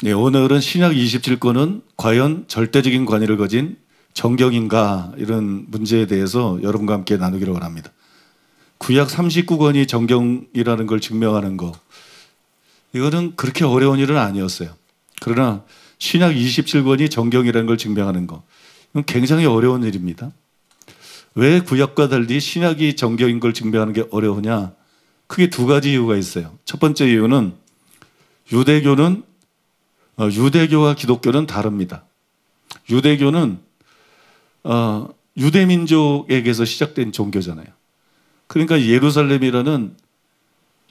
네, 오늘은 신약 27권은 과연 절대적인 권위를 가진 정경인가 이런 문제에 대해서 여러분과 함께 나누기로 합니다. 구약 39권이 정경이라는 걸 증명하는 거, 이거는 그렇게 어려운 일은 아니었어요. 그러나 신약 27권이 정경이라는 걸 증명하는 거, 이건 굉장히 어려운 일입니다. 왜 구약과 달리 신약이 정경인 걸 증명하는 게 어려우냐? 크게 두 가지 이유가 있어요. 첫 번째 이유는 유대교와 기독교는 다릅니다. 유대교는 유대민족에게서 시작된 종교잖아요. 그러니까 예루살렘이라는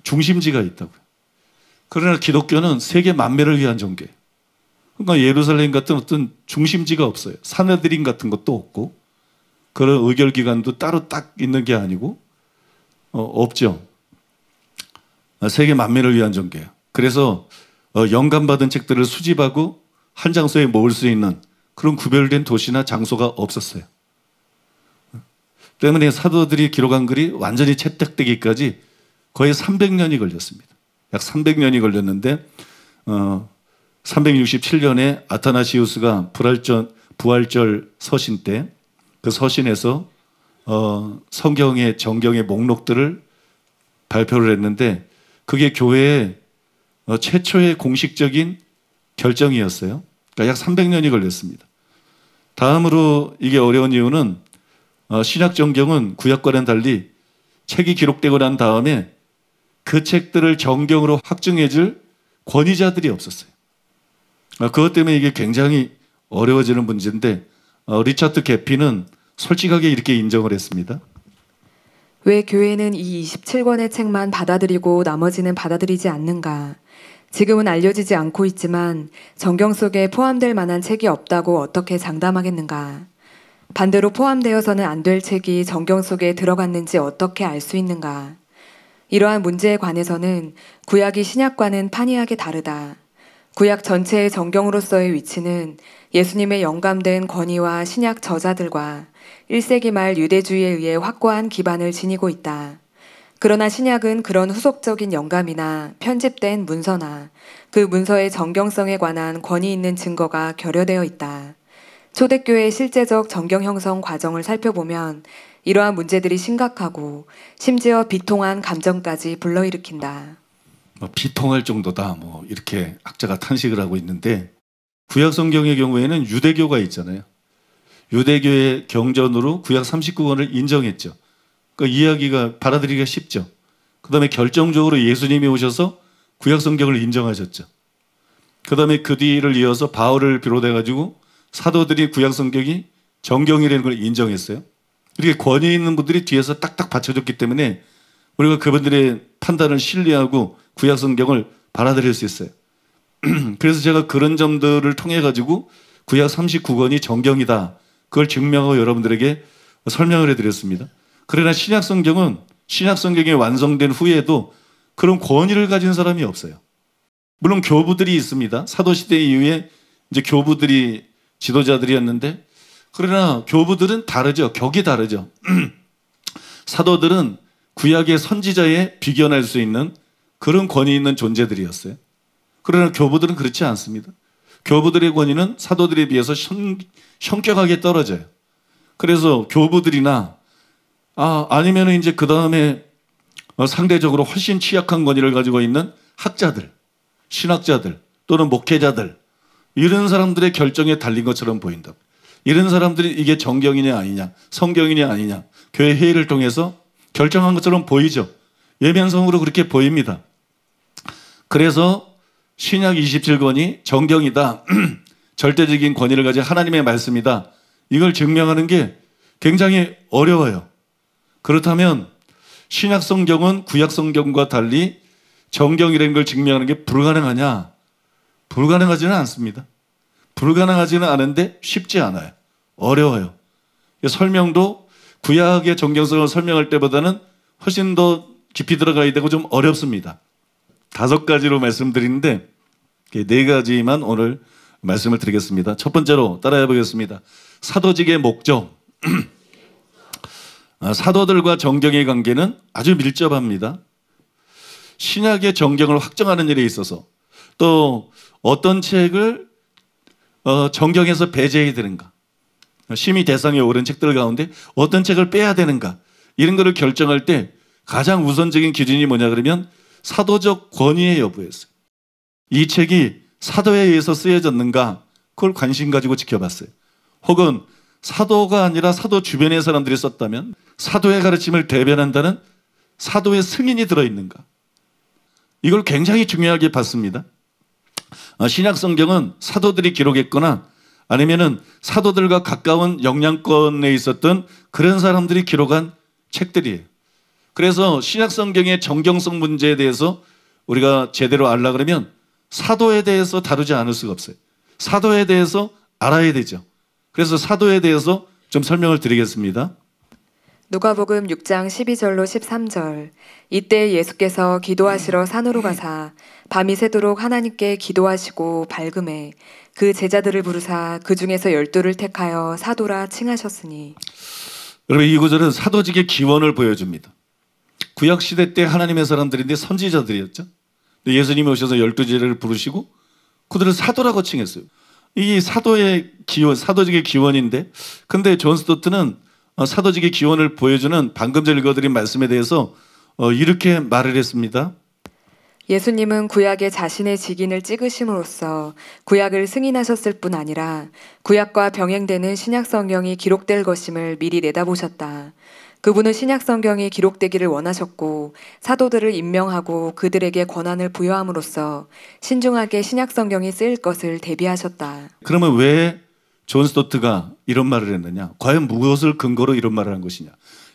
중심지가 있다고요. 그러나 기독교는 세계 만민을 위한 종교예요. 그러니까 예루살렘 같은 어떤 중심지가 없어요. 산헤드린 같은 것도 없고 그런 의결기관도 따로 딱 있는 게 아니고 없죠. 세계 만민을 위한 종교예요. 그래서 영감받은 책들을 수집하고 한 장소에 모을 수 있는 그런 구별된 도시나 장소가 없었어요. 때문에 사도들이 기록한 글이 완전히 채택되기까지 거의 300년이 걸렸습니다. 약 300년이 걸렸는데 367년에 아타나시우스가 부활절 서신 때 그 서신에서 성경의 정경의 목록들을 발표를 했는데 그게 교회의 최초의 공식적인 결정이었어요. 그러니까 약 300년이 걸렸습니다. 다음으로 이게 어려운 이유는 신약 정경은 구약과는 달리 책이 기록되고 난 다음에 그 책들을 정경으로 확증해줄 권위자들이 없었어요. 그것 때문에 이게 굉장히 어려워지는 문제인데 리차드 개피는 솔직하게 이렇게 인정을 했습니다. 왜 교회는 이 27권의 책만 받아들이고 나머지는 받아들이지 않는가? 지금은 알려지지 않고 있지만 정경 속에 포함될 만한 책이 없다고 어떻게 장담하겠는가? 반대로 포함되어서는 안 될 책이 정경 속에 들어갔는지 어떻게 알 수 있는가? 이러한 문제에 관해서는 구약이 신약과는 판이하게 다르다. 구약 전체의 정경으로서의 위치는 예수님의 영감된 권위와 신약 저자들과 1세기 말 유대주의에 의해 확고한 기반을 지니고 있다. 그러나 신약은 그런 후속적인 영감이나 편집된 문서나 그 문서의 정경성에 관한 권위 있는 증거가 결여되어 있다. 초대교회의 실제적 정경 형성 과정을 살펴보면 이러한 문제들이 심각하고 심지어 비통한 감정까지 불러일으킨다. 비통할 정도다 이렇게 학자가 탄식을 하고 있는데 구약 성경의 경우에는 유대교가 있잖아요. 유대교의 경전으로 구약 39권을 인정했죠. 그 이야기가 받아들이기가 쉽죠. 그 다음에 결정적으로 예수님이 오셔서 구약 성경을 인정하셨죠. 그 다음에 그 뒤를 이어서 바울을 비롯해가지고 사도들이 구약 성경이 정경이라는 걸 인정했어요. 이렇게 권위 있는 분들이 뒤에서 딱딱 받쳐줬기 때문에 우리가 그분들의 판단을 신뢰하고 구약 성경을 받아들일 수 있어요. 그래서 제가 그런 점들을 통해 가지고 구약 39권이 정경이다. 그걸 증명하고 여러분들에게 설명을 해드렸습니다. 그러나 신약 성경은 신약 성경이 완성된 후에도 그런 권위를 가진 사람이 없어요. 물론 교부들이 있습니다. 사도시대 이후에 이제 교부들이 지도자들이었는데 그러나 교부들은 다르죠. 격이 다르죠. 사도들은 구약의 선지자에 비견할 수 있는 그런 권위 있는 존재들이었어요. 그러나 교부들은 그렇지 않습니다. 교부들의 권위는 사도들에 비해서 현격하게 떨어져요. 그래서 교부들이나 아니면 이제 그 다음에 상대적으로 훨씬 취약한 권위를 가지고 있는 학자들, 신학자들 또는 목회자들 이런 사람들의 결정에 달린 것처럼 보인다. 이런 사람들이 이게 정경이냐 아니냐, 성경이냐 아니냐 교회 회의를 통해서 결정한 것처럼 보이죠. 예면성으로 그렇게 보입니다. 그래서 신약 27권이 정경이다. 절대적인 권위를 가진 하나님의 말씀이다. 이걸 증명하는 게 굉장히 어려워요. 그렇다면 신약 성경은 구약 성경과 달리 정경이라는 걸 증명하는 게 불가능하냐? 불가능하지는 않습니다. 불가능하지는 않은데 쉽지 않아요. 어려워요. 설명도 구약의 정경성을 설명할 때보다는 훨씬 더 깊이 들어가야 되고 좀 어렵습니다. 5가지로 말씀드리는데 4가지만 오늘 말씀을 드리겠습니다. 첫 번째로 따라해 보겠습니다. 사도직의 목적. 사도들과 정경의 관계는 아주 밀접합니다. 신약의 정경을 확정하는 일에 있어서 또 어떤 책을 정경에서 배제해야 되는가, 심의 대상에 오른 책들 가운데 어떤 책을 빼야 되는가, 이런 거를 결정할 때 가장 우선적인 기준이 뭐냐 그러면 사도적 권위의 여부였어요. 이 책이 사도에 의해서 쓰여졌는가, 그걸 관심 가지고 지켜봤어요. 혹은 사도가 아니라 사도 주변의 사람들이 썼다면 사도의 가르침을 대변한다는 사도의 승인이 들어있는가, 이걸 굉장히 중요하게 봤습니다. 신약 성경은 사도들이 기록했거나 아니면은 사도들과 가까운 영향권에 있었던 그런 사람들이 기록한 책들이에요. 그래서 신약 성경의 정경성 문제에 대해서 우리가 제대로 알라 그러면 사도에 대해서 다루지 않을 수가 없어요. 사도에 대해서 알아야 되죠. 그래서 사도에 대해서 좀 설명을 드리겠습니다. 누가복음 6장 12절로 13절. 이때 예수께서 기도하시러 산으로 가사 밤이 새도록 하나님께 기도하시고 발금해 그 제자들을 부르사 그 중에서 12를 택하여 사도라 칭하셨으니. 여러분, 이 구절은 사도직의 기원을 보여줍니다. 구약시대 때 하나님의 사람들인데 선지자들이었죠. 예수님이 오셔서 12제자를 부르시고 그들을 사도라고 칭했어요. 이 사도의 기원, 사도직의 기원인데, 근데 존 스토트는 사도직의 기원을 보여주는 방금 전 읽어드린 말씀에 대해서 이렇게 말을 했습니다. 예수님은 구약에 자신의 직인을 찍으심으로써 구약을 승인하셨을 뿐 아니라 구약과 병행되는 신약 성경이 기록될 것임을 미리 내다보셨다. 그분은 신약 성경이 기록되기를 원하셨고 사도들을 임명하고 그들에게 권한을 부여함으로써 신중하게 신약 성경이 쓰일 것을 대비하셨다. 그러면 왜 존 스토트가 이런 말을 했느냐? 과연 무엇을 근거로 이런 말을 한 것이냐?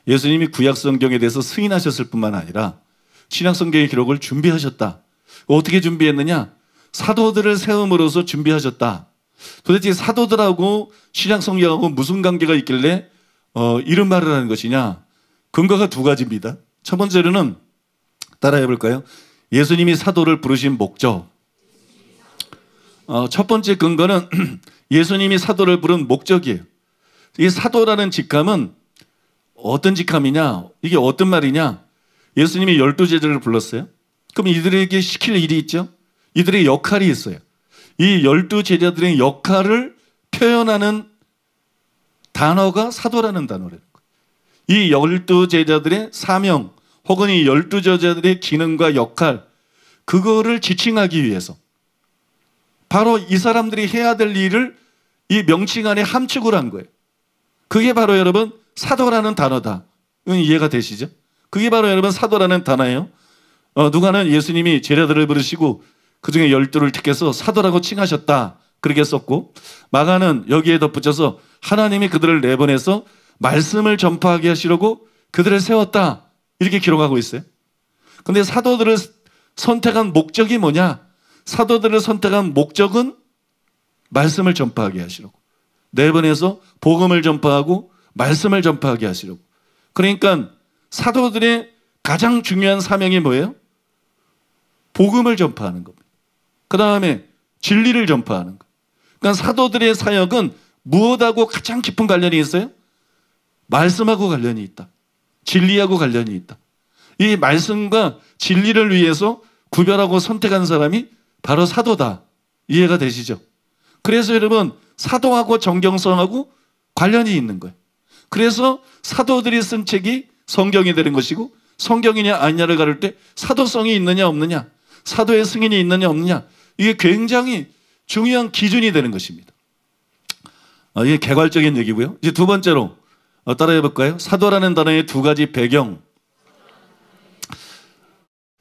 예수님이 구약 성경에 대해서 승인하셨을 뿐만 아니라 신약 성경의 기록을 준비하셨다. 어떻게 준비했느냐? 사도들을 세움으로써 준비하셨다. 도대체 사도들하고 신약 성경하고 무슨 관계가 있길래 이런 말을 하는 것이냐? 근거가 두 가지입니다. 첫 번째로는 따라해 볼까요? 예수님이 사도를 부르신 목적. 첫 번째 근거는 예수님이 사도를 부른 목적이에요. 이 사도라는 직함은 어떤 직함이냐? 이게 어떤 말이냐? 예수님이 12제자를 불렀어요. 그럼 이들에게 시킬 일이 있죠? 이들의 역할이 있어요. 이 12제자들의 역할을 표현하는 단어가 사도라는 단어라는 거예요. 이 12제자들의 사명 혹은 이 12제자들의 기능과 역할, 그거를 지칭하기 위해서 바로 이 사람들이 해야 될 일을 이 명칭 안에 함축을 한 거예요. 그게 바로 여러분 사도라는 단어다. 이해가 되시죠? 그게 바로 여러분 사도라는 단어예요. 누가는 예수님이 제자들을 부르시고 그중에 12를 택해서 사도라고 칭하셨다, 그렇게 썼고, 마가는 여기에 덧붙여서 하나님이 그들을 내보내서 말씀을 전파하게 하시려고 그들을 세웠다, 이렇게 기록하고 있어요. 그런데 사도들을 선택한 목적이 뭐냐? 사도들을 선택한 목적은 말씀을 전파하게 하시려고, 내보내서 복음을 전파하고 말씀을 전파하게 하시려고. 그러니까 사도들의 가장 중요한 사명이 뭐예요? 복음을 전파하는 겁니다. 그 다음에 진리를 전파하는 것. 그러니까 사도들의 사역은 무엇하고 가장 깊은 관련이 있어요? 말씀하고 관련이 있다. 진리하고 관련이 있다. 이 말씀과 진리를 위해서 구별하고 선택한 사람이 바로 사도다. 이해가 되시죠? 그래서 여러분 사도하고 정경성하고 관련이 있는 거예요. 그래서 사도들이 쓴 책이 성경이 되는 것이고, 성경이냐 아니냐를 가를 때 사도성이 있느냐 없느냐, 사도의 승인이 있느냐 없느냐, 이게 굉장히 중요한 기준이 되는 것입니다. 이게 개괄적인 얘기고요. 이제 두 번째로 따라해 볼까요? 사도라는 단어의 두 가지 배경.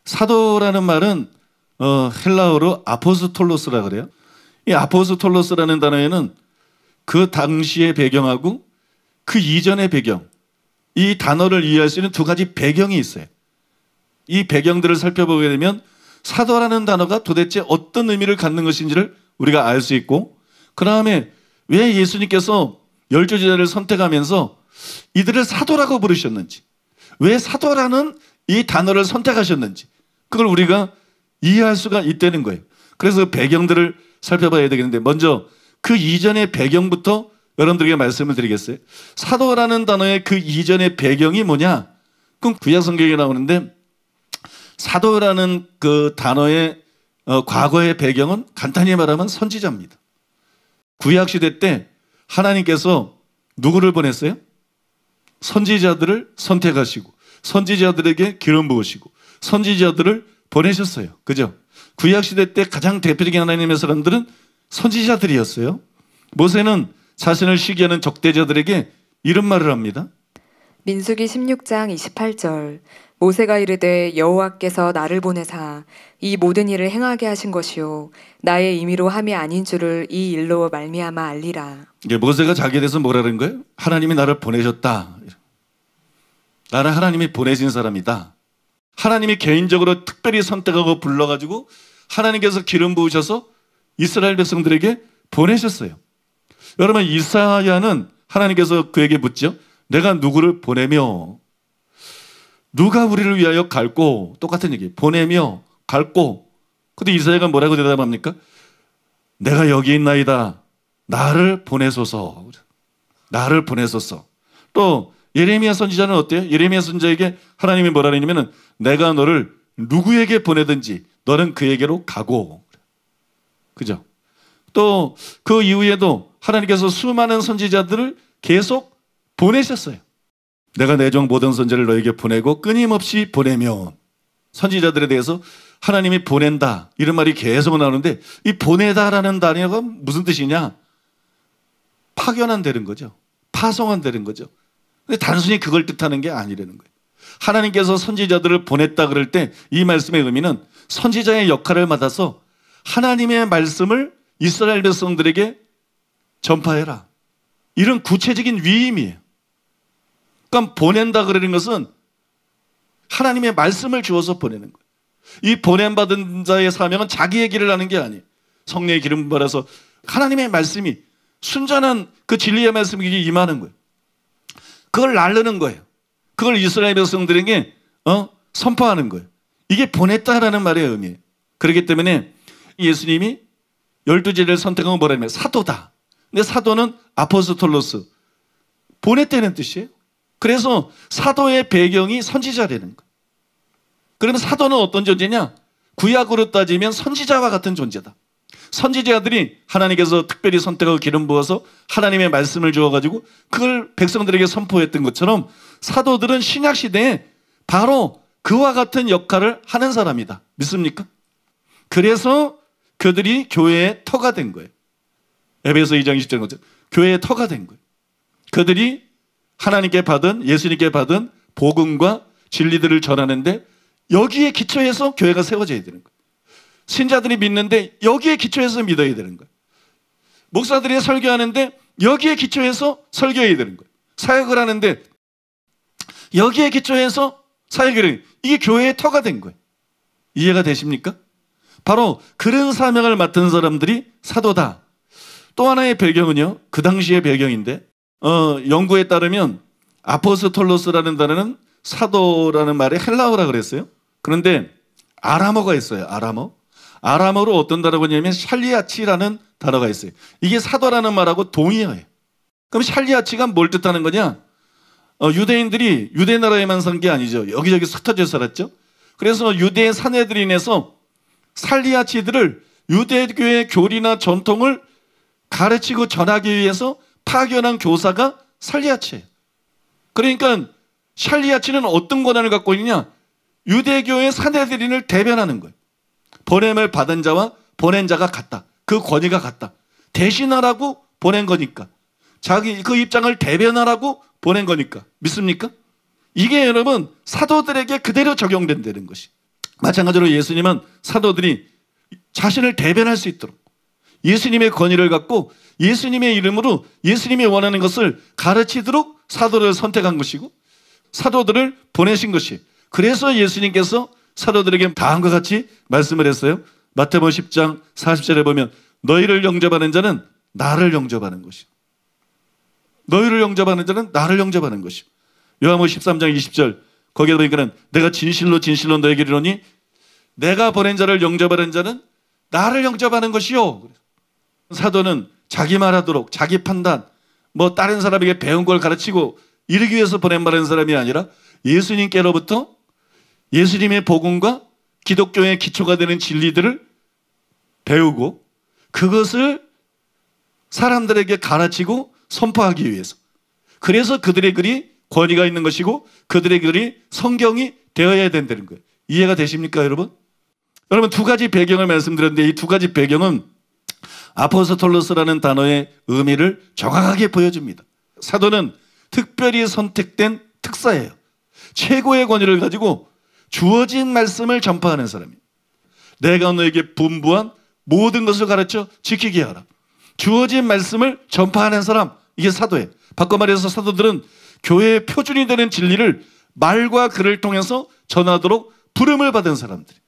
사도라는 말은 헬라어로 아포스톨로스라 그래요. 이 아포스톨로스라는 단어에는 그 당시의 배경하고 그 이전의 배경, 이 단어를 이해할 수 있는 두 가지 배경이 있어요. 이 배경들을 살펴보게 되면 사도라는 단어가 도대체 어떤 의미를 갖는 것인지를 우리가 알 수 있고, 그 다음에 왜 예수님께서 12제자를 선택하면서 이들을 사도라고 부르셨는지, 왜 사도라는 이 단어를 선택하셨는지, 그걸 우리가 이해할 수가 있다는 거예요. 그래서 배경들을 살펴봐야 되겠는데, 먼저 그 이전의 배경부터 여러분들에게 말씀을 드리겠어요. 사도라는 단어의 그 이전의 배경이 뭐냐? 그럼 구약 성경에 나오는데, 사도라는 그 단어의 과거의 배경은 간단히 말하면 선지자입니다. 구약시대 때 하나님께서 누구를 보냈어요? 선지자들을 선택하시고 선지자들에게 기름 부으시고 선지자들을 보내셨어요. 그죠? 구약시대 때 가장 대표적인 하나님의 사람들은 선지자들이었어요. 모세는 자신을 시기하는 적대자들에게 이런 말을 합니다. 민수기 16장 28절 모세가 이르되 여호와께서 나를 보내사 이 모든 일을 행하게 하신 것이요 나의 임의로 함이 아닌 줄을 이 일로 말미암아 알리라. 이게 모세가 자기에 대해서 뭐라는 거예요? 하나님이 나를 보내셨다. 나는 하나님이 보내신 사람이다. 하나님이 개인적으로 특별히 선택하고 불러가지고 하나님께서 기름 부으셔서 이스라엘 백성들에게 보내셨어요. 여러분, 이사야는 하나님께서 그에게 묻죠. 내가 누구를 보내며 누가 우리를 위하여 갈고, 똑같은 얘기, 보내며 갈고. 근데 이사야가 뭐라고 대답합니까? 내가 여기 있나이다. 나를 보내소서. 나를 보내소서. 또 예레미야 선지자는 어때요? 예레미야 선지자에게 하나님이 뭐라 그러냐면은 내가 너를 누구에게 보내든지 너는 그에게로 가고. 그죠? 또 그 이후에도 하나님께서 수많은 선지자들을 계속 보내셨어요. 내가 내 종 모든 선지자를 너에게 보내고 끊임없이 보내며. 선지자들에 대해서 하나님이 보낸다 이런 말이 계속 나오는데 이 보내다라는 단어가 무슨 뜻이냐? 파견한다는 거죠. 파송한다는 거죠. 근데 단순히 그걸 뜻하는 게 아니라는 거예요. 하나님께서 선지자들을 보냈다 그럴 때 이 말씀의 의미는 선지자의 역할을 맡아서 하나님의 말씀을 이스라엘 백성들에게 전파해라. 이런 구체적인 위임이에요. 그러니까 보낸다 그러는 것은 하나님의 말씀을 주어서 보내는 거예요. 이 보냄받은 자의 사명은 자기 얘기를 하는 게 아니에요. 성령의 기름 받아서 하나님의 말씀이 순전한 그 진리의 말씀이 임하는 거예요. 그걸 나르는 거예요. 그걸 이스라엘 백성들에게 선포하는 거예요. 이게 보냈다라는 말의 의미예요. 그렇기 때문에 예수님이 12제자를 선택한 건 뭐라면 사도다. 근데 사도는 아포스톨로스, 보냈다는 뜻이에요. 그래서 사도의 배경이 선지자라는 거예요. 그러면 사도는 어떤 존재냐? 구약으로 따지면 선지자와 같은 존재다. 선지자들이 하나님께서 특별히 선택하고 기름 부어서 하나님의 말씀을 주어가지고 그걸 백성들에게 선포했던 것처럼 사도들은 신약시대에 바로 그와 같은 역할을 하는 사람이다. 믿습니까? 그래서 그들이 교회의 터가 된 거예요. 에베소 2장 20절 것처럼 교회의 터가 된 거예요. 그들이 하나님께 받은, 예수님께 받은 복음과 진리들을 전하는데 여기에 기초해서 교회가 세워져야 되는 거예요. 신자들이 믿는데 여기에 기초해서 믿어야 되는 거예요. 목사들이 설교하는데 여기에 기초해서 설교해야 되는 거예요. 사역을 하는데 여기에 기초해서 사역을 해야 돼요. 이게 교회의 터가 된 거예요. 이해가 되십니까? 바로 그런 사명을 맡은 사람들이 사도다. 또 하나의 배경은요, 그 당시의 배경인데 연구에 따르면 아포스톨로스라는 단어는 사도라는 말에 헬라어라 그랬어요. 그런데 아람어가 있어요. 아람어로 어떤 단어가 있냐면 샬리아치라는 단어가 있어요. 이게 사도라는 말하고 동의어예요. 그럼 샬리아치가 뭘 뜻하는 거냐? 유대인들이 유대 나라에만 산 게 아니죠. 여기저기 흩어져 살았죠. 그래서 유대 사내들이 인해서 샬리아치들을 유대교의 교리나 전통을 가르치고 전하기 위해서 파견한 교사가 샬리아치예요. 그러니까 샬리아치는 어떤 권한을 갖고 있느냐? 유대교의 사내들인을 대변하는 거예요. 보냄을 받은 자와 보낸 자가 같다. 그 권위가 같다. 대신하라고 보낸 거니까. 자기 그 입장을 대변하라고 보낸 거니까. 믿습니까? 이게 여러분 사도들에게 그대로 적용된다는 것이. 마찬가지로 예수님은 사도들이 자신을 대변할 수 있도록 예수님의 권위를 갖고 예수님의 이름으로 예수님이 원하는 것을 가르치도록 사도를 선택한 것이고 사도들을 보내신 것이. 그래서 예수님께서 사도들에게 다음과 같이 말씀을 했어요. 마태복음 10장 40절에 보면 너희를 영접하는 자는 나를 영접하는 것이요. 너희를 영접하는 자는 나를 영접하는 것이요. 요한복음 13장 20절 거기에 보니까는 내가 진실로 진실로 너에게 이르노니 내가 보낸 자를 영접하는 자는 나를 영접하는 것이요. 사도는 자기 말하도록 자기 판단 뭐 다른 사람에게 배운 걸 가르치고 이르기 위해서 보낸받은 사람이 아니라 예수님께로부터 예수님의 복음과 기독교의 기초가 되는 진리들을 배우고 그것을 사람들에게 가르치고 선포하기 위해서. 그래서 그들의 글이 권위가 있는 것이고 그들의 글이 성경이 되어야 된다는 거예요. 이해가 되십니까, 여러분? 여러분, 두 가지 배경을 말씀드렸는데 이 두 가지 배경은 아포스톨로스라는 단어의 의미를 정확하게 보여줍니다. 사도는 특별히 선택된 특사예요. 최고의 권위를 가지고 주어진 말씀을 전파하는 사람이에요. 내가 너에게 분부한 모든 것을 가르쳐 지키게 하라. 주어진 말씀을 전파하는 사람, 이게 사도예요. 바꿔 말해서 사도들은 교회의 표준이 되는 진리를 말과 글을 통해서 전하도록 부름을 받은 사람들이에요.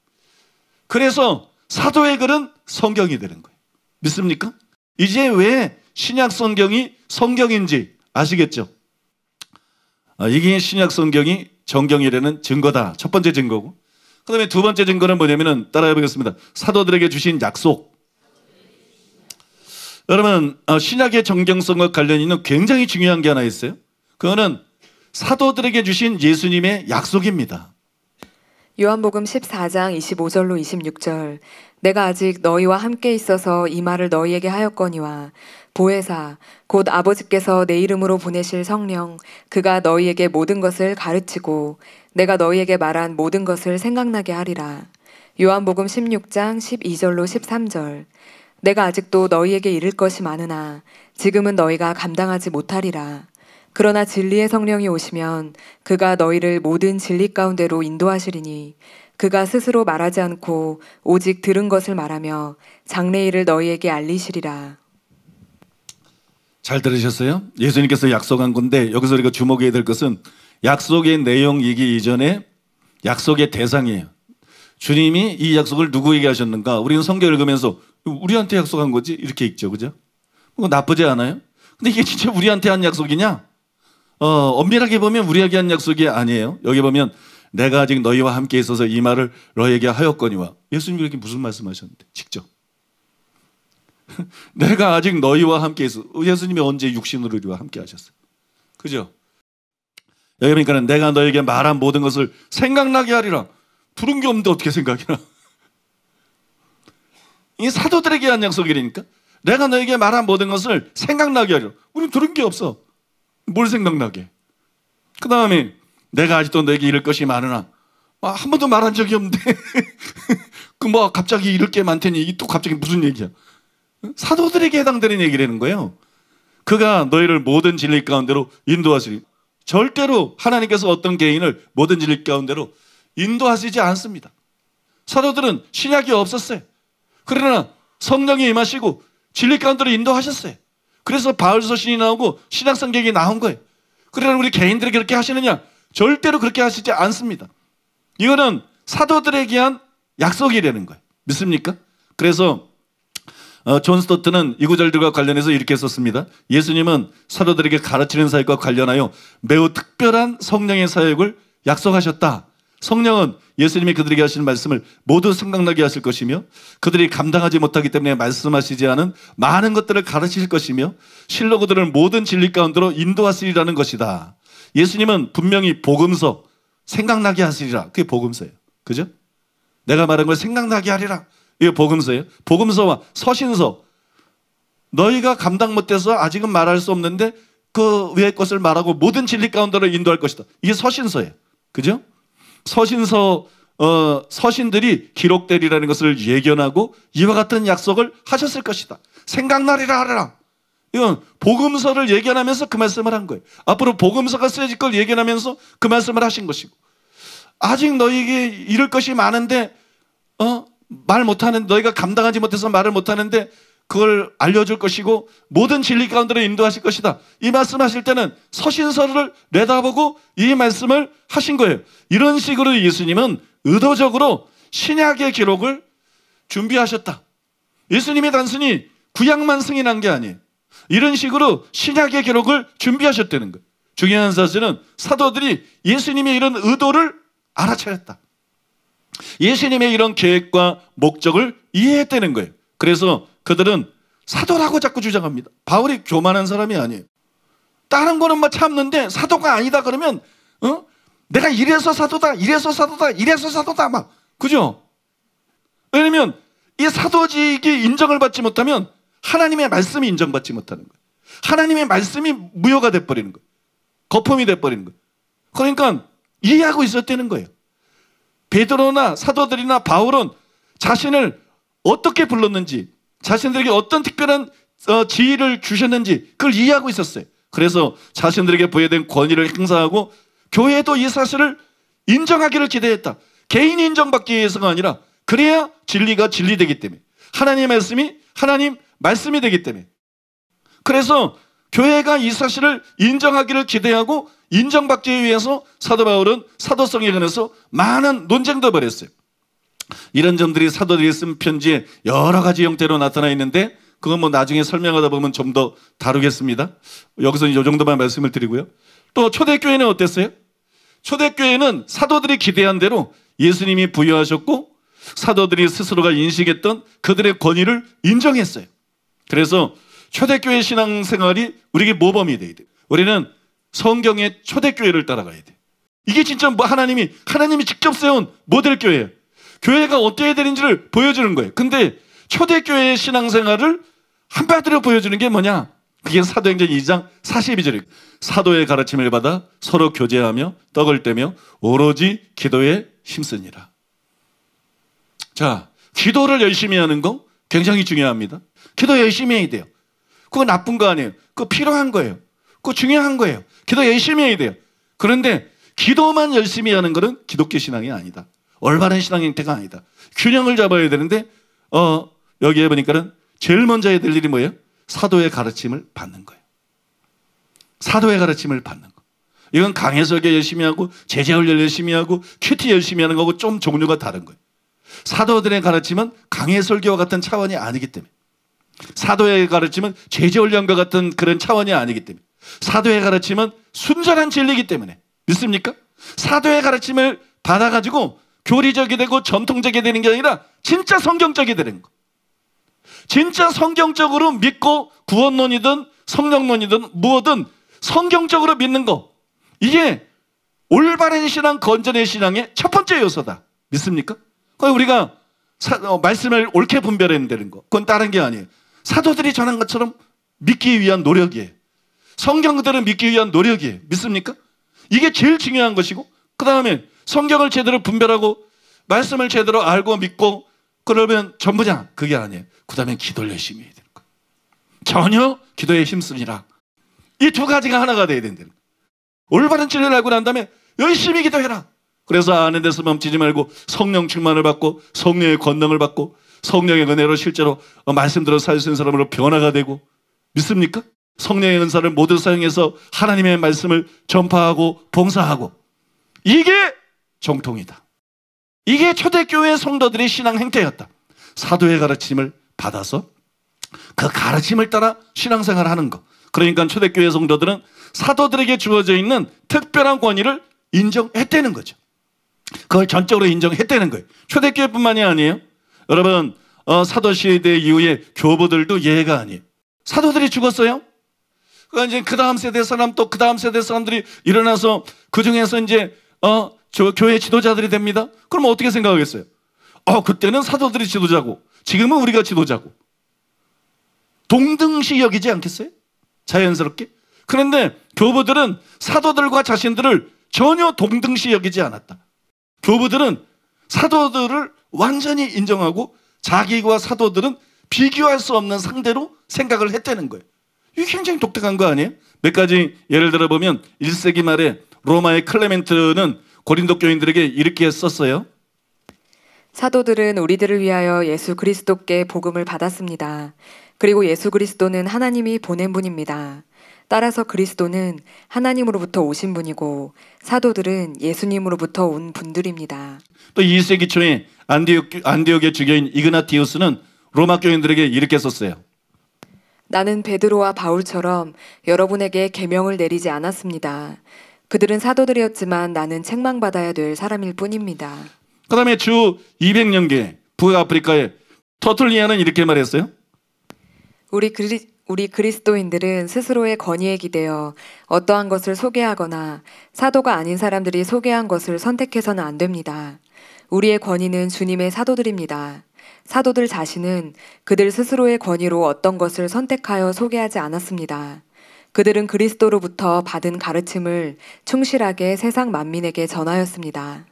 그래서 사도의 글은 성경이 되는 거예요. 믿습니까? 이제 왜 신약 성경이 성경인지 아시겠죠? 이게 신약 성경이 정경이라는 증거다. 첫 번째 증거고. 그 다음에 두 번째 증거는 뭐냐면은 따라해 보겠습니다. 사도들에게 주신 약속. 여러분, 신약의 정경성과 관련 있는 굉장히 중요한 게 하나 있어요. 그거는 사도들에게 주신 예수님의 약속입니다. 요한복음 14장 25절로 26절. 내가 아직 너희와 함께 있어서 이 말을 너희에게 하였거니와 보혜사 곧 아버지께서 내 이름으로 보내실 성령 그가 너희에게 모든 것을 가르치고 내가 너희에게 말한 모든 것을 생각나게 하리라. 요한복음 16장 12절로 13절. 내가 아직도 너희에게 이를 것이 많으나 지금은 너희가 감당하지 못하리라. 그러나 진리의 성령이 오시면 그가 너희를 모든 진리 가운데로 인도하시리니 그가 스스로 말하지 않고 오직 들은 것을 말하며 장래일을 너희에게 알리시리라. 잘 들으셨어요? 예수님께서 약속한 건데 여기서 우리가 주목해야 될 것은 약속의 내용이기 이전에 약속의 대상이에요. 주님이 이 약속을 누구에게 하셨는가? 우리는 성경 읽으면서 우리한테 약속한 거지? 이렇게 읽죠. 그죠? 나쁘지 않아요? 근데 이게 진짜 우리한테 한 약속이냐? 엄밀하게 보면 우리에게 한 약속이 아니에요. 여기 보면 내가 아직 너희와 함께 있어서 이 말을 너희에게 하였거니와. 예수님이 이렇게 무슨 말씀하셨는데? 직접. 내가 아직 너희와 함께 있어. 예수님이 언제 육신으로 우리와 함께 하셨어요? 그죠? 여기 보니까 내가 너에게 말한 모든 것을 생각나게 하리라. 들은 게 없는데 어떻게 생각이 나? 이게 사도들에게 한 약속이라니까. 내가 너에게 말한 모든 것을 생각나게 하리라. 우리는 들은 게 없어. 뭘 생각나게? 그 다음에 내가 아직도 너에게 이를 것이 많으나 한 번도 말한 적이 없는데 그 뭐 갑자기 이럴 게 많다니 이게 또 갑자기 무슨 얘기야? 사도들에게 해당되는 얘기라는 거예요. 그가 너희를 모든 진리 가운데로 인도하시리. 절대로 하나님께서 어떤 개인을 모든 진리 가운데로 인도하시지 않습니다. 사도들은 신약이 없었어요. 그러나 성령이 임하시고 진리 가운데로 인도하셨어요. 그래서 바울서신이 나오고 신약성경이 나온 거예요. 그러나 우리 개인들에게 그렇게 하시느냐? 절대로 그렇게 하시지 않습니다. 이거는 사도들에게 한 약속이라는 거예요. 믿습니까? 그래서 존 스토트는 이 구절들과 관련해서 이렇게 썼습니다. 예수님은 사도들에게 가르치는 사역과 관련하여 매우 특별한 성령의 사역을 약속하셨다. 성령은 예수님이 그들에게 하시는 말씀을 모두 생각나게 하실 것이며 그들이 감당하지 못하기 때문에 말씀하시지 않은 많은 것들을 가르치실 것이며 실로 그들을 모든 진리 가운데로 인도하시리라는 것이다. 예수님은 분명히 복음서 생각나게 하시리라. 그게 복음서예요. 그죠? 내가 말한 걸 생각나게 하리라. 이게 복음서예요. 복음서와 서신서. 너희가 감당 못해서 아직은 말할 수 없는데 그 외의 것을 말하고 모든 진리 가운데로 인도할 것이다. 이게 서신서예요. 그죠? 서신서 서신들이 기록되리라는 것을 예견하고 이와 같은 약속을 하셨을 것이다. 생각나리라 하라. 이건 복음서를 예견하면서 그 말씀을 한 거예요. 앞으로 복음서가 쓰여질 걸 예견하면서 그 말씀을 하신 것이고 아직 너희에게 이럴 것이 많은데 말 못하는 너희가 감당하지 못해서 말을 못하는데 그걸 알려줄 것이고 모든 진리 가운데로 인도하실 것이다. 이 말씀하실 때는 서신서를 내다보고 이 말씀을 하신 거예요. 이런 식으로 예수님은 의도적으로 신약의 기록을 준비하셨다. 예수님이 단순히 구약만 승인한 게 아니에요. 이런 식으로 신약의 기록을 준비하셨다는 거예요. 중요한 사실은 사도들이 예수님의 이런 의도를 알아차렸다. 예수님의 이런 계획과 목적을 이해했다는 거예요. 그래서 그들은 사도라고 자꾸 주장합니다. 바울이 교만한 사람이 아니에요. 다른 거는 막 참는데 사도가 아니다 그러면 내가 이래서 사도다, 이래서 사도다, 이래서 사도다 막 그죠? 왜냐면 이 사도직이 인정을 받지 못하면 하나님의 말씀이 인정받지 못하는 거예요. 하나님의 말씀이 무효가 돼버리는 거예요. 거품이 돼버리는 거예요. 그러니까 이해하고 있었다는 거예요. 베드로나 사도들이나 바울은 자신을 어떻게 불렀는지, 자신들에게 어떤 특별한 지위를 주셨는지 그걸 이해하고 있었어요. 그래서 자신들에게 부여된 권위를 행사하고 교회도 이 사실을 인정하기를 기대했다. 개인이 인정받기 위해서가 아니라 그래야 진리가 진리되기 때문에, 하나님의 말씀이 하나님 말씀이 되기 때문에. 그래서 교회가 이 사실을 인정하기를 기대하고 인정받기 위해서 사도 바울은 사도성에 관해서 많은 논쟁도 벌였어요. 이런 점들이 사도들이 쓴 편지에 여러 가지 형태로 나타나 있는데 그건 뭐 나중에 설명하다 보면 좀 더 다루겠습니다. 여기서 이 정도만 말씀을 드리고요. 또 초대교회는 어땠어요? 초대교회는 사도들이 기대한 대로 예수님이 부여하셨고 사도들이 스스로가 인식했던 그들의 권위를 인정했어요. 그래서 초대교회 신앙생활이 우리에게 모범이 돼야 돼요. 우리는 성경의 초대교회를 따라가야 돼요. 이게 진짜 하나님이 직접 세운 모델교회예요. 교회가 어떻게 되는지를 보여주는 거예요. 근데 초대교회의 신앙생활을 한마디로 보여주는 게 뭐냐? 그게 사도행전 2장 42절이에요. 사도의 가르침을 받아 서로 교제하며 떡을 떼며 오로지 기도에 힘쓰니라. 자, 기도를 열심히 하는 거 굉장히 중요합니다. 기도 열심히 해야 돼요. 그거 나쁜 거 아니에요. 그거 필요한 거예요. 그거 중요한 거예요. 기도 열심히 해야 돼요. 그런데 기도만 열심히 하는 것은 기독교 신앙이 아니다. 올바른 신앙 행태가 아니다. 균형을 잡아야 되는데 여기에 보니까는 제일 먼저 해야 될 일이 뭐예요? 사도의 가르침을 받는 거예요. 사도의 가르침을 받는 거. 이건 강해설교 열심히 하고 제자훈련 열심히 하고 큐티 열심히 하는 거고 좀 종류가 다른 거예요. 사도들의 가르침은 강해설교와 같은 차원이 아니기 때문에, 사도의 가르침은 제자훈련과 같은 그런 차원이 아니기 때문에, 사도의 가르침은 순전한 진리이기 때문에. 믿습니까? 사도의 가르침을 받아가지고 교리적이 되고 전통적이 되는 게 아니라 진짜 성경적이 되는 거. 진짜 성경적으로 믿고 구원론이든 성령론이든 무엇든 성경적으로 믿는 거. 이게 올바른 신앙, 건전의 신앙의 첫 번째 요소다. 믿습니까? 우리가 말씀을 옳게 분별해야 되는 거. 그건 다른 게 아니에요. 사도들이 전한 것처럼 믿기 위한 노력이에요. 성경 그대로 믿기 위한 노력이에요. 믿습니까? 이게 제일 중요한 것이고, 그 다음에 성경을 제대로 분별하고 말씀을 제대로 알고 믿고 그러면 전부냐? 그게 아니에요. 그 다음에 기도를 열심히 해야 되는 거예요. 전혀 기도에 힘쓰니라. 이 두 가지가 하나가 돼야 된다는 거예요. 올바른 진리를 알고 난 다음에 열심히 기도해라. 그래서 아는 데서 멈추지 말고 성령 충만을 받고 성령의 권능을 받고 성령의 은혜로 실제로 말씀대로 살 수 있는 사람으로 변화가 되고. 믿습니까? 성령의 은사를 모두 사용해서 하나님의 말씀을 전파하고 봉사하고. 이게 정통이다. 이게 초대교회 성도들의 신앙 행태였다. 사도의 가르침을 받아서 그 가르침을 따라 신앙생활을 하는 것. 그러니까 초대교회 성도들은 사도들에게 주어져 있는 특별한 권위를 인정했다는 거죠. 그걸 전적으로 인정했다는 거예요. 초대교회뿐만이 아니에요. 여러분 사도시대 이후에 교부들도 예외가 아니에요. 사도들이 죽었어요. 이제 그 다음 세대 사람 또 그 다음 세대 사람들이 일어나서 그 중에서 이제 저 교회 지도자들이 됩니다. 그럼 어떻게 생각하겠어요? 그때는 사도들이 지도자고 지금은 우리가 지도자고 동등시 여기지 않겠어요? 자연스럽게. 그런데 교부들은 사도들과 자신들을 전혀 동등시 여기지 않았다. 교부들은 사도들을 완전히 인정하고 자기와 사도들은 비교할 수 없는 상대로 생각을 했다는 거예요. 이게 굉장히 독특한 거 아니에요? 몇 가지 예를 들어보면 1세기 말에 로마의 클레멘트는 고린도 교인들에게 이렇게 썼어요. 사도들은 우리들을 위하여 예수 그리스도께 복음을 받았습니다. 그리고 예수 그리스도는 하나님이 보낸 분입니다. 따라서 그리스도는 하나님으로부터 오신 분이고 사도들은 예수님으로부터 온 분들입니다. 또 2세기 초에 안디옥의 주교인 이그나티우스는 로마 교인들에게 이렇게 썼어요. 나는 베드로와 바울처럼 여러분에게 계명을 내리지 않았습니다. 그들은 사도들이었지만 나는 책망받아야 될 사람일 뿐입니다. 그 다음에 주 200년계 북아프리카의 터툴리아는 이렇게 말했어요. 우리 그리스도인들은 스스로의 권위에 기대어 어떠한 것을 소개하거나 사도가 아닌 사람들이 소개한 것을 선택해서는 안 됩니다. 우리의 권위는 주님의 사도들입니다. 사도들 자신은 그들 스스로의 권위로 어떤 것을 선택하여 소개하지 않았습니다. 그들은 그리스도로부터 받은 가르침을 충실하게 세상 만민에게 전하였습니다.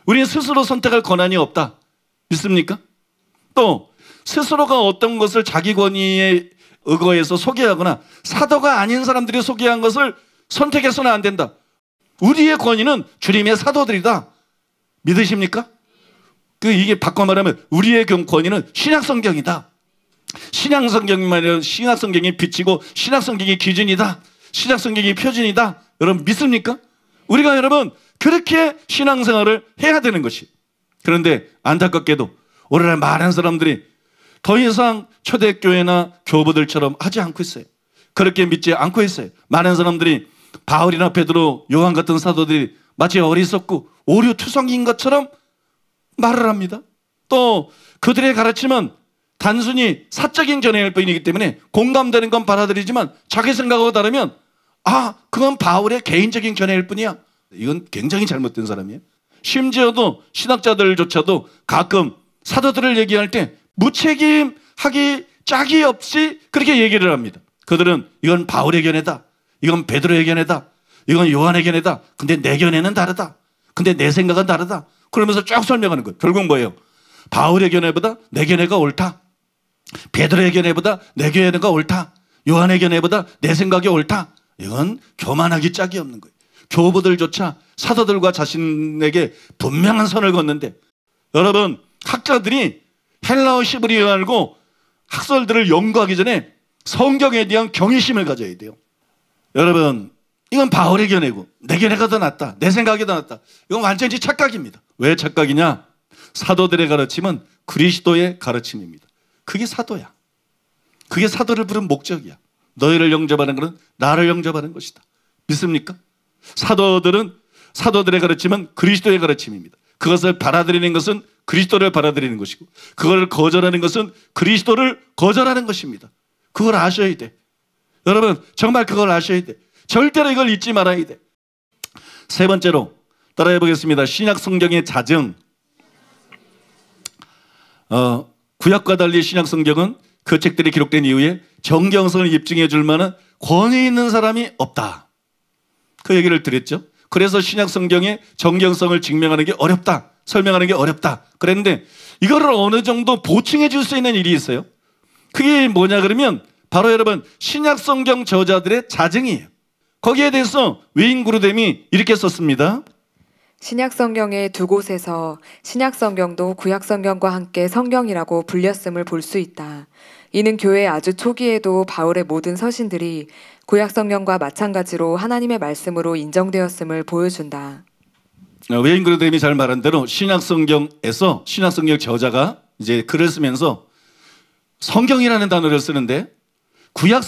우리는 스스로 선택할 권한이 없다. 믿습니까? 또 스스로가 어떤 것을 자기 권위에 의거해서 소개하거나 사도가 아닌 사람들이 소개한 것을 선택해서는 안 된다. 우리의 권위는 주님의 사도들이다. 믿으십니까? 이게 바꿔 말하면 우리의 권위는 신약성경이다. 신약성경이 비치고 신약성경이 기준이다. 신약성경이 표준이다. 여러분 믿습니까? 우리가 여러분 그렇게 신앙생활을 해야 되는 것이. 그런데 안타깝게도 오늘날 많은 사람들이 더 이상 초대교회나 교부들처럼 하지 않고 있어요. 그렇게 믿지 않고 있어요. 많은 사람들이 바울이나 베드로, 요한 같은 사도들이 마치 어리석고 오류투성인 것처럼 말을 합니다. 또 그들의 가르침은 단순히 사적인 견해일 뿐이기 때문에 공감되는 건 받아들이지만 자기 생각하고 다르면 그건 바울의 개인적인 견해일 뿐이야. 이건 굉장히 잘못된 사람이에요. 심지어도 신학자들조차도 가끔 사도들을 얘기할 때 무책임하기 짝이 없이 그렇게 얘기를 합니다. 그들은 이건 바울의 견해다. 이건 베드로의 견해다. 이건 요한의 견해다. 근데 내 견해는 다르다. 근데 내 생각은 다르다. 그러면서 쭉 설명하는 거예요. 결국 뭐예요? 바울의 견해보다 내 견해가 옳다. 베드로의 견해보다 내 견해가 옳다. 요한의 견해보다 내 생각이 옳다. 이건 교만하기 짝이 없는 거예요. 교부들조차 사도들과 자신에게 분명한 선을 걷는데, 여러분 학자들이 헬라어 히브리어 알고 학설들을 연구하기 전에 성경에 대한 경외심을 가져야 돼요. 여러분 이건 바울의 견해고 내 견해가 더 낫다. 내 생각이 더 낫다. 이건 완전히 착각입니다. 왜 착각이냐? 사도들의 가르침은 그리스도의 가르침입니다. 그게 사도야. 그게 사도를 부른 목적이야. 너희를 영접하는 것은 나를 영접하는 것이다. 믿습니까? 사도들의 가르침은 그리스도의 가르침입니다. 그것을 받아들이는 것은 그리스도를 받아들이는 것이고, 그걸 거절하는 것은 그리스도를 거절하는 것입니다. 그걸 아셔야 돼. 여러분 정말 그걸 아셔야 돼. 절대로 이걸 잊지 말아야 돼. 세 번째로 따라해 보겠습니다. 신약 성경의 자증. 구약과 달리 신약 성경은 그 책들이 기록된 이후에 정경성을 입증해 줄 만한 권위 있는 사람이 없다. 그 얘기를 드렸죠. 그래서 신약 성경의 정경성을 증명하는 게 어렵다. 설명하는 게 어렵다. 그랬는데 이거를 어느 정도 보충해 줄 수 있는 일이 있어요. 그게 뭐냐 그러면 바로 여러분 신약 성경 저자들의 자증이에요. 거기에 대해서 웨인 그루뎀이 이렇게 썼습니다. 신약 성경의 두 곳에서 신약 성경도 구약 성경과 함께 성경이라고 불렸음을 볼 수 있다. 이는 교회 아주 초기에도 바울의 모든 서신들이 구약 성경과 마찬가지로 하나님의 말씀으로 인정되었음을 보여준다. 웨인 그루뎀이 잘 말한 대로 신약 성경에서 신약 성경 저자가 이제 글을 쓰면서 성경이라는 단어를 쓰는데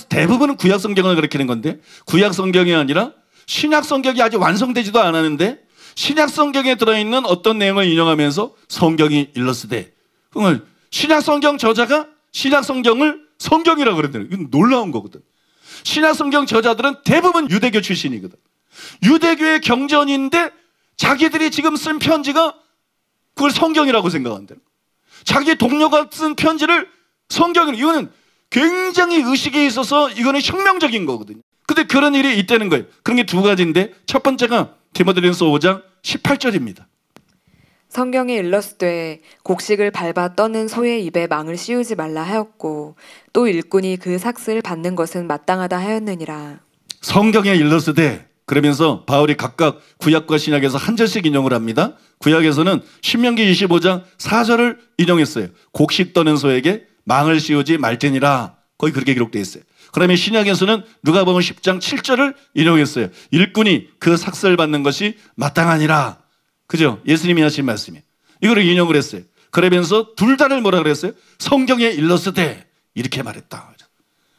대부분은 구약 성경을 가리키는 건데 구약 성경이 아니라 신약 성경이 아직 완성되지도 않았는데 신약 성경에 들어있는 어떤 내용을 인용하면서 성경이 일러스되, 그걸 신약 성경 저자가 신약 성경을 성경이라고 그러더라고요. 이건 놀라운 거거든. 신약 성경 저자들은 대부분 유대교 출신이거든. 유대교의 경전인데 자기들이 지금 쓴 편지가 그걸 성경이라고 생각한대요. 자기 동료가 쓴 편지를 성경이라고. 이거는 굉장히 의식에 있어서 이거는 혁명적인 거거든요. 근데 그런 일이 있다는 거예요. 그런 게 두 가지인데 첫 번째가 디모데전서 5장 18절입니다. 성경에 일러스되 곡식을 밟아 떠는 소의 입에 망을 씌우지 말라 하였고 또 일꾼이 그 삭슬 받는 것은 마땅하다 하였느니라. 성경에 일러스되 그러면서 바울이 각각 구약과 신약에서 한 절씩 인용을 합니다. 구약에서는 신명기 25장 4절을 인용했어요. 곡식 떠는 소에게 망을 씌우지 말지니라. 거기 그렇게 기록되어 있어요. 그러면 신약에서는 누가복음 10장 7절을 인용했어요. 일꾼이 그 삭슬 받는 것이 마땅하니라. 그죠? 예수님이 하신 말씀이에요. 이거를 인용을 했어요. 그러면서 둘 다를 뭐라 그랬어요? 성경에 일러스되 이렇게 말했다.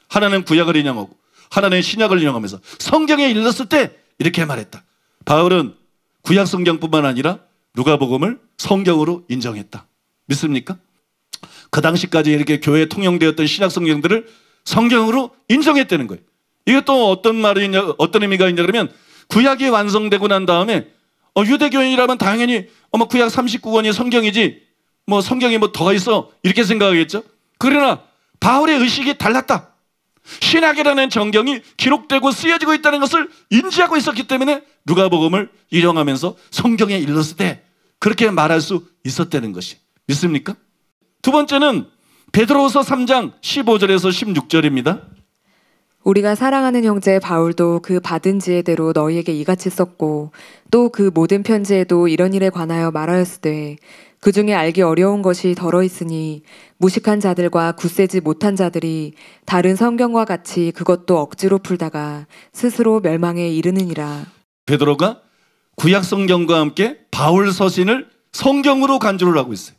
하나는 구약을 인용하고 하나는 신약을 인용하면서 성경에 일렀을 때 이렇게 말했다. 바울은 구약 성경뿐만 아니라 누가복음을 성경으로 인정했다. 믿습니까? 그 당시까지 이렇게 교회에 통용되었던 신약 성경들을 성경으로 인정했다는 거예요. 이게 또 어떤 말이냐, 어떤 의미가 있냐 그러면 구약이 완성되고 난 다음에 유대교인이라면 당연히 구약 39권이 성경이지 뭐 성경에 뭐 더 있어 이렇게 생각하겠죠. 그러나 바울의 의식이 달랐다. 신약이라는 정경이 기록되고 쓰여지고 있다는 것을 인지하고 있었기 때문에 누가복음을 인용하면서 성경에 일렀을 때 그렇게 말할 수 있었다는 것이 믿습니까? 두 번째는 베드로후서 3장 15절에서 16절입니다. 우리가 사랑하는 형제 바울도 그 받은 지혜대로 너희에게 이같이 썼고 또 그 모든 편지에도 이런 일에 관하여 말하였으되 그 중에 알기 어려운 것이 덜어 있으니 무식한 자들과 굳세지 못한 자들이 다른 성경과 같이 그것도 억지로 풀다가 스스로 멸망에 이르느니라. 베드로가 구약 성경과 함께 바울 서신을 성경으로 간주를 하고 있어요.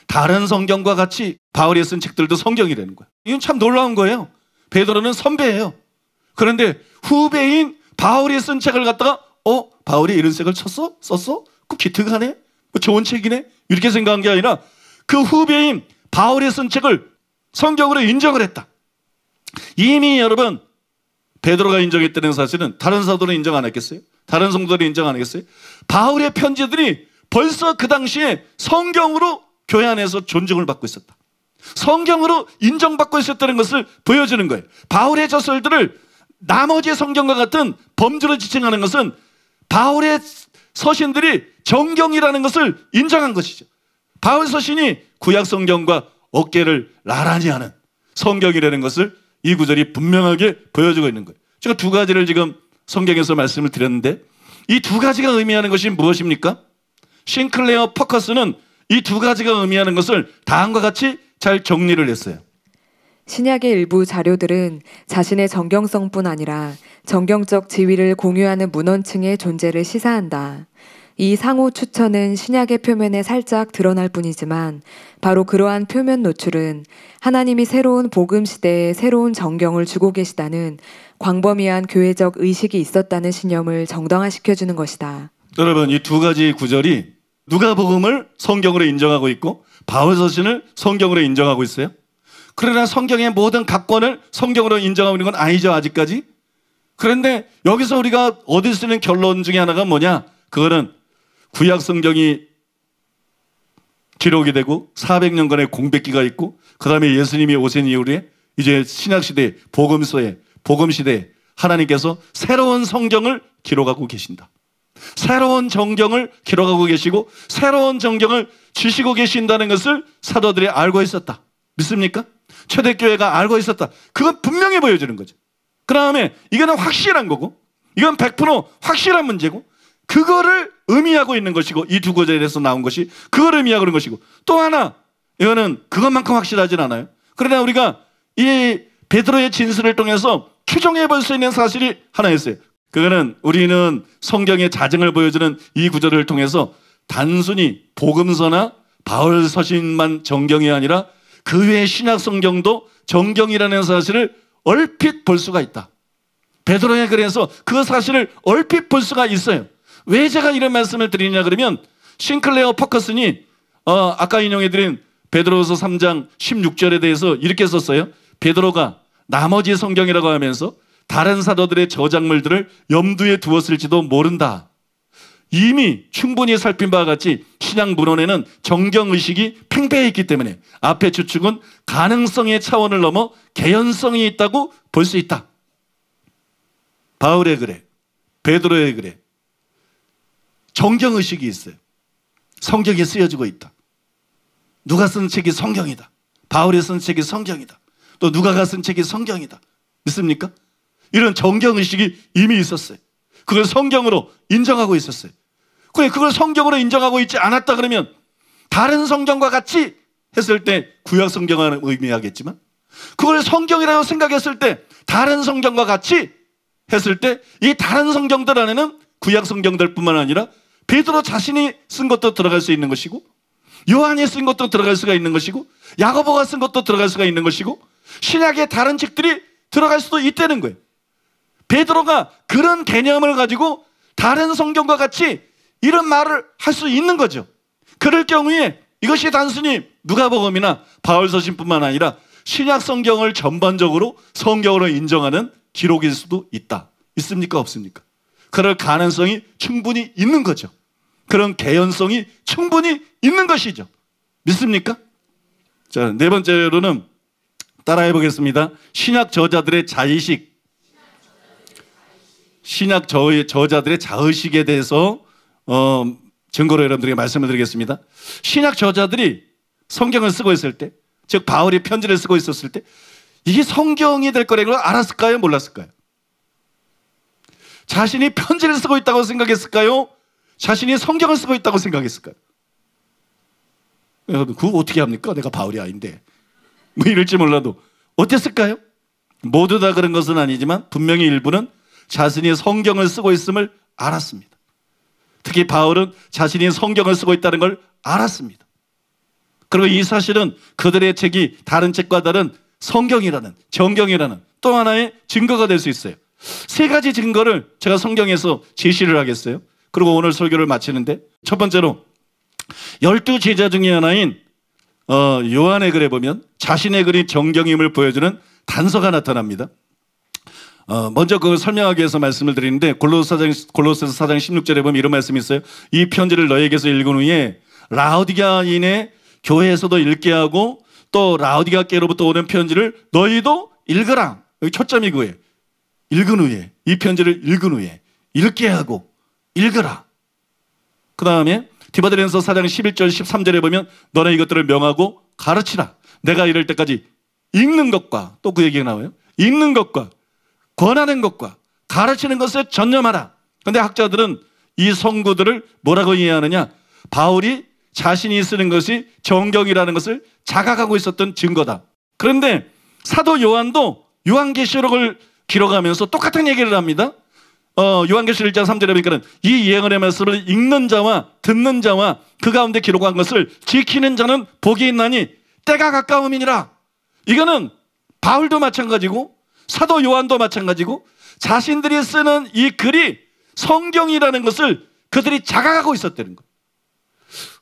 다른 성경과 같이 바울이 쓴 책들도 성경이라는 거예요. 이건 참 놀라운 거예요. 베드로는 선배예요. 그런데 후배인 바울이 쓴 책을 갖다가 바울이 이런 책을 썼어? 그 기특하네? 뭐 좋은 책이네? 이렇게 생각한 게 아니라 그 후배인 바울이 쓴 책을 성경으로 인정을 했다. 이미 여러분 베드로가 인정했다는 사실은 다른 사도는 인정 안 했겠어요? 다른 성도들이 인정 안 했겠어요? 바울의 편지들이 벌써 그 당시에 성경으로 교회 안에서 존중을 받고 있었다. 성경으로 인정받고 있었다는 것을 보여주는 거예요. 바울의 저설들을 나머지 성경과 같은 범주로 지칭하는 것은 바울의 서신들이 정경이라는 것을 인정한 것이죠. 바울 서신이 구약 성경과 어깨를 나란히 하는 성경이라는 것을 이 구절이 분명하게 보여주고 있는 거예요. 제가 두 가지를 지금 성경에서 말씀을 드렸는데 이 두 가지가 의미하는 것이 무엇입니까? 싱클레어 퍼커스는 이 두 가지가 의미하는 것을 다음과 같이 잘 정리를 했어요. 신약의 일부 자료들은 자신의 정경성뿐 아니라 정경적 지위를 공유하는 문헌층의 존재를 시사한다. 이 상호 추천은 신약의 표면에 살짝 드러날 뿐이지만 바로 그러한 표면 노출은 하나님이 새로운 복음 시대에 새로운 정경을 주고 계시다는 광범위한 교회적 의식이 있었다는 신념을 정당화시켜주는 것이다. 여러분, 이 두 가지 구절이 누가복음을 성경으로 인정하고 있고 바울 서신을 성경으로 인정하고 있어요. 그러나 성경의 모든 각권을 성경으로 인정하고 있는 건 아니죠, 아직까지. 그런데 여기서 우리가 얻을 수 있는 결론 중에 하나가 뭐냐? 그거는 구약 성경이 기록이 되고 400년간의 공백기가 있고 그 다음에 예수님이 오신 이후에 이제 신약시대 복음시대에 하나님께서 새로운 성경을 기록하고 계신다. 새로운 정경을 기록하고 계시고 새로운 정경을 주시고 계신다는 것을 사도들이 알고 있었다. 믿습니까? 초대교회가 알고 있었다. 그건 분명히 보여주는 거죠. 그 다음에 이거는 확실한 거고 이건 100% 확실한 문제고 그거를 의미하고 있는 것이고 이 두 구절에서 나온 것이 그걸 의미하고 있는 것이고 또 하나 이거는 그것만큼 확실하진 않아요. 그러나 우리가 이 베드로의 진술을 통해서 추정해 볼 수 있는 사실이 하나 있어요. 그거는 우리는 성경의 자증을 보여주는 이 구절을 통해서 단순히 복음서나 바울 서신만 정경이 아니라 그 외의 신약 성경도 정경이라는 사실을 얼핏 볼 수가 있다. 베드로의 글에서 그 사실을 얼핏 볼 수가 있어요. 왜 제가 이런 말씀을 드리냐 그러면 싱클레어 퍼커슨이 아까 인용해드린 베드로후서 3장 16절에 대해서 이렇게 썼어요. 베드로가 나머지 성경이라고 하면서 다른 사도들의 저작물들을 염두에 두었을지도 모른다. 이미 충분히 살핀 바와 같이 신약 문헌에는 정경의식이 팽배해 있기 때문에 앞의 추측은 가능성의 차원을 넘어 개연성이 있다고 볼 수 있다. 바울의 글에 베드로의 글에 정경의식이 있어요. 성경에 쓰여지고 있다. 누가 쓴 책이 성경이다. 바울이 쓴 책이 성경이다. 또 누가가 쓴 책이 성경이다. 믿습니까? 이런 정경의식이 이미 있었어요. 그걸 성경으로 인정하고 있었어요. 그걸 성경으로 인정하고 있지 않았다 그러면 다른 성경과 같이 했을 때 구약 성경은 의미하겠지만 그걸 성경이라고 생각했을 때 다른 성경과 같이 했을 때 이 다른 성경들 안에는 구약 성경들뿐만 아니라 베드로 자신이 쓴 것도 들어갈 수 있는 것이고 요한이 쓴 것도 들어갈 수가 있는 것이고 야고보가 쓴 것도 들어갈 수가 있는 것이고 신약의 다른 책들이 들어갈 수도 있다는 거예요. 베드로가 그런 개념을 가지고 다른 성경과 같이 이런 말을 할 수 있는 거죠. 그럴 경우에 이것이 단순히 누가복음이나 바울서신뿐만 아니라 신약 성경을 전반적으로 성경으로 인정하는 기록일 수도 있다. 있습니까? 없습니까? 그럴 가능성이 충분히 있는 거죠. 그런 개연성이 충분히 있는 것이죠. 믿습니까? 자, 네 번째로는 따라해 보겠습니다. 신약 저자들의 자의식. 신약 저자들의 자의식에 대해서 증거로 여러분들에게 말씀을 드리겠습니다. 신약 저자들이 성경을 쓰고 있을 때, 즉 바울이 편지를 쓰고 있었을 때 이게 성경이 될 거라는 걸 알았을까요? 몰랐을까요? 자신이 편지를 쓰고 있다고 생각했을까요? 자신이 성경을 쓰고 있다고 생각했을까요? 여러분, 그거 어떻게 합니까? 내가 바울이 아닌데. 뭐 이럴지 몰라도. 어땠을까요? 모두 다 그런 것은 아니지만 분명히 일부는 자신이 성경을 쓰고 있음을 알았습니다. 특히 바울은 자신이 성경을 쓰고 있다는 걸 알았습니다. 그리고 이 사실은 그들의 책이 다른 책과 다른 성경이라는, 정경이라는 또 하나의 증거가 될 수 있어요. 세 가지 증거를 제가 성경에서 제시를 하겠어요. 그리고 오늘 설교를 마치는데, 첫 번째로 12제자 중에 하나인 요한의 글에 보면 자신의 글이 정경임을 보여주는 단서가 나타납니다. 먼저 그걸 설명하기 위해서 말씀을 드리는데, 골로새서 4장 16절에 보면 이런 말씀이 있어요. 이 편지를 너에게서 읽은 후에 라오디게아인의 교회에서도 읽게 하고 또 라오디게아께로부터 오는 편지를 너희도 읽으라. 여기 초점이 그거예요. 읽은 후에, 이 편지를 읽은 후에 읽게 하고 읽으라. 그 다음에 디모데전서 4장 11절 13절에 보면 너는 이것들을 명하고 가르치라. 내가 이럴 때까지 읽는 것과, 또 그 얘기가 나와요. 읽는 것과 권하는 것과 가르치는 것에 전념하라. 그런데 학자들은 이 성구들을 뭐라고 이해하느냐? 바울이 자신이 쓰는 것이 정경이라는 것을 자각하고 있었던 증거다. 그런데 사도 요한도 요한계시록을 기록하면서 똑같은 얘기를 합니다. 요한계시록 1장 3절에 보니까 이 예언의 말씀을 읽는 자와 듣는 자와 그 가운데 기록한 것을 지키는 자는 복이 있나니 때가 가까움이니라. 이거는 바울도 마찬가지고 사도 요한도 마찬가지고 자신들이 쓰는 이 글이 성경이라는 것을 그들이 자각하고 있었다는 거예요.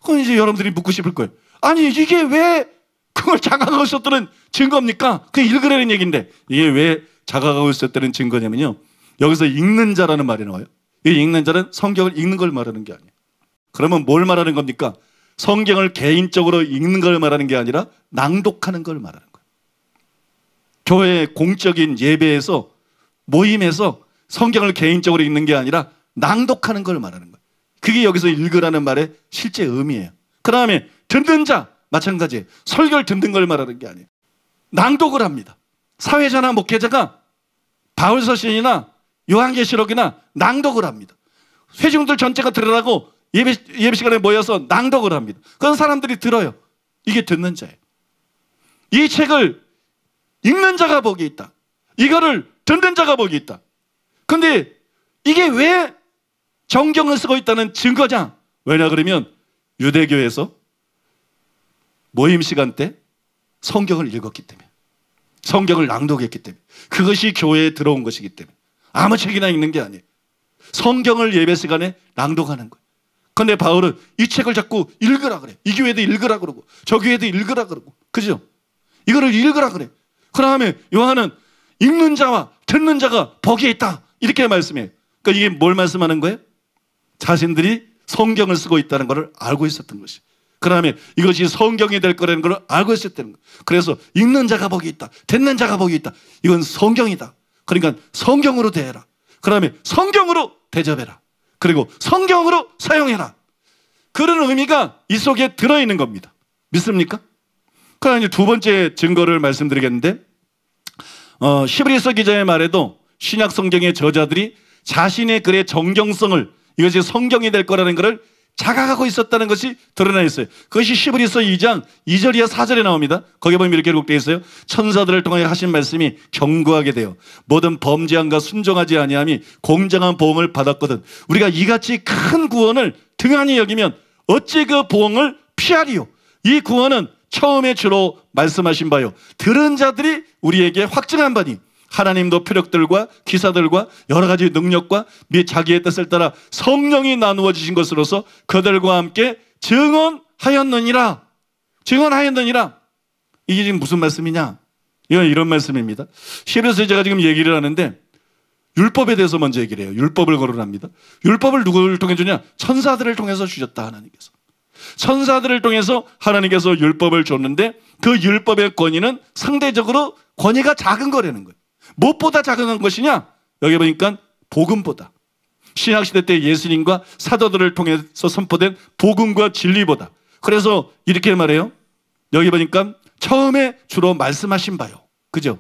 그럼 이제 여러분들이 묻고 싶을 거예요. 아니 이게 왜 그걸 자각하고 있었다는 증거입니까? 그게 읽으라는 얘기인데, 이게 왜 자각하고 있었다는 증거냐면요, 여기서 읽는 자라는 말이 나와요. 이 읽는 자는 성경을 읽는 걸 말하는 게 아니에요. 그러면 뭘 말하는 겁니까? 성경을 개인적으로 읽는 걸 말하는 게 아니라 낭독하는 걸 말하는 거예요. 교회 공적인 예배에서, 모임에서 성경을 개인적으로 읽는 게 아니라 낭독하는 걸 말하는 거예요. 그게 여기서 읽으라는 말의 실제 의미예요. 그 다음에 듣는 자 마찬가지예요. 설교를 듣는 걸 말하는 게 아니에요. 낭독을 합니다. 사회자나 목회자가 바울서신이나 요한계시록이나 낭독을 합니다. 회중들 전체가 들으라고 예배 시간에 모여서 낭독을 합니다. 그런 사람들이 들어요. 이게 듣는 자예요. 이 책을 읽는 자가 복이 있다. 이거를 듣는 자가 복이 있다. 그런데 이게 왜 정경을 쓰고 있다는 증거냐? 왜냐 그러면 유대교에서 모임 시간 때 성경을 읽었기 때문에, 성경을 낭독했기 때문에, 그것이 교회에 들어온 것이기 때문에 아무 책이나 읽는 게 아니에요. 성경을 예배 시간에 낭독하는 거예요. 그런데 바울은 이 책을 자꾸 읽으라 그래. 이 교회도 읽으라 그러고 저 교회도 읽으라 그러고, 그죠? 이거를 읽으라 그래. 그 다음에 요한은 읽는 자와 듣는 자가 복이 있다, 이렇게 말씀해요. 그러니까 이게 뭘 말씀하는 거예요? 자신들이 성경을 쓰고 있다는 것을 알고 있었던 것이, 그 다음에 이것이 성경이 될 거라는 걸 알고 있었다는 거예요. 그래서 읽는 자가 복이 있다, 듣는 자가 복이 있다. 이건 성경이다. 그러니까 성경으로 대해라. 그 다음에 성경으로 대접해라. 그리고 성경으로 사용해라. 그런 의미가 이 속에 들어있는 겁니다. 믿습니까? 그럼 이제 두 번째 증거를 말씀드리겠는데, 히브리서 기자의 말에도 신약 성경의 저자들이 자신의 글의 정경성을, 이것이 성경이 될 거라는 것을 자각하고 있었다는 것이 드러나 있어요. 그것이 히브리서 2장 2절 이하 4절에 나옵니다. 거기 보면 이렇게 기록되어 있어요. 천사들을 통해 하신 말씀이 경고하게 되어 모든 범죄함과 순종하지 아니함이 공정한 보응을 받았거든. 우리가 이같이 큰 구원을 등한히 여기면 어찌 그 보응을 피하리요. 이 구원은 처음에 주로 말씀하신 바요, 들은 자들이 우리에게 확증한 바니 하나님도 표력들과 기사들과 여러 가지 능력과 및 자기의 뜻을 따라 성령이 나누어 주신 것으로서 그들과 함께 증언하였느니라. 증언하였느니라. 이게 지금 무슨 말씀이냐? 이건 이런 말씀입니다. 히브리서에 제가 지금 얘기를 하는데 율법에 대해서 먼저 얘기를 해요. 율법을 거론합니다. 율법을 누구를 통해 주냐? 천사들을 통해서 주셨다, 하나님께서. 천사들을 통해서 하나님께서 율법을 줬는데 그 율법의 권위는 상대적으로 권위가 작은 거라는 거예요. 무엇보다 작은 것이냐? 여기 보니까 복음보다, 신약시대 때 예수님과 사도들을 통해서 선포된 복음과 진리보다. 그래서 이렇게 말해요. 여기 보니까 처음에 주로 말씀하신 바요. 그죠?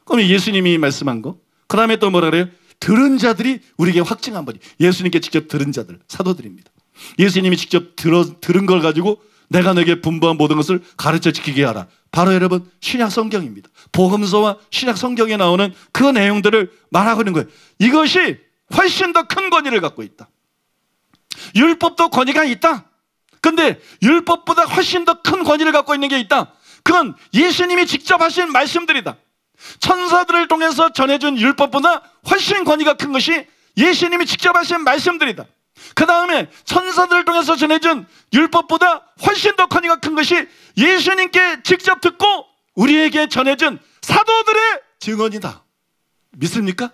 그럼 예수님이 말씀한 거. 그 다음에 또 뭐라 그래요? 들은 자들이 우리에게 확증한 바니. 예수님께 직접 들은 자들, 사도들입니다. 예수님이 직접 들은 걸 가지고 내가 너에게 분부한 모든 것을 가르쳐 지키게 하라. 바로 여러분 신약 성경입니다. 복음서와 신약 성경에 나오는 그 내용들을 말하고 있는 거예요. 이것이 훨씬 더 큰 권위를 갖고 있다. 율법도 권위가 있다. 근데 율법보다 훨씬 더 큰 권위를 갖고 있는 게 있다. 그건 예수님이 직접 하신 말씀들이다. 천사들을 통해서 전해준 율법보다 훨씬 권위가 큰 것이 예수님이 직접 하신 말씀들이다. 그 다음에 천사들을 통해서 전해준 율법보다 훨씬 더 권위가 큰 것이 예수님께 직접 듣고 우리에게 전해준 사도들의 증언이다. 믿습니까?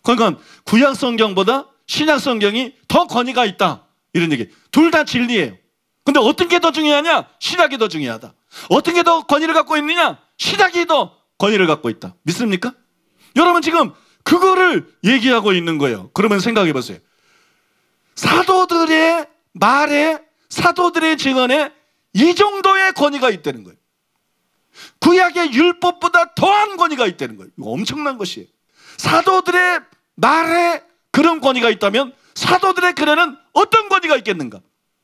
그러니까 구약 성경보다 신약 성경이 더 권위가 있다. 이런 얘기. 둘 다 진리예요. 근데 어떤 게 더 중요하냐? 신약이 더 중요하다. 어떤 게 더 권위를 갖고 있느냐? 신약이 더 권위를 갖고 있다. 믿습니까? 여러분 지금 그거를 얘기하고 있는 거예요. 그러면 생각해 보세요. 사도들의 말에, 사도들의 증언에 이 정도의 권위가 있다는 거예요. 구약의 율법보다 더한 권위가 있다는 거예요. 이거 엄청난 것이에요. 사도들의 말에 그런 권위가 있다면 사도들의 글에는 어떤 권위가 있겠는가?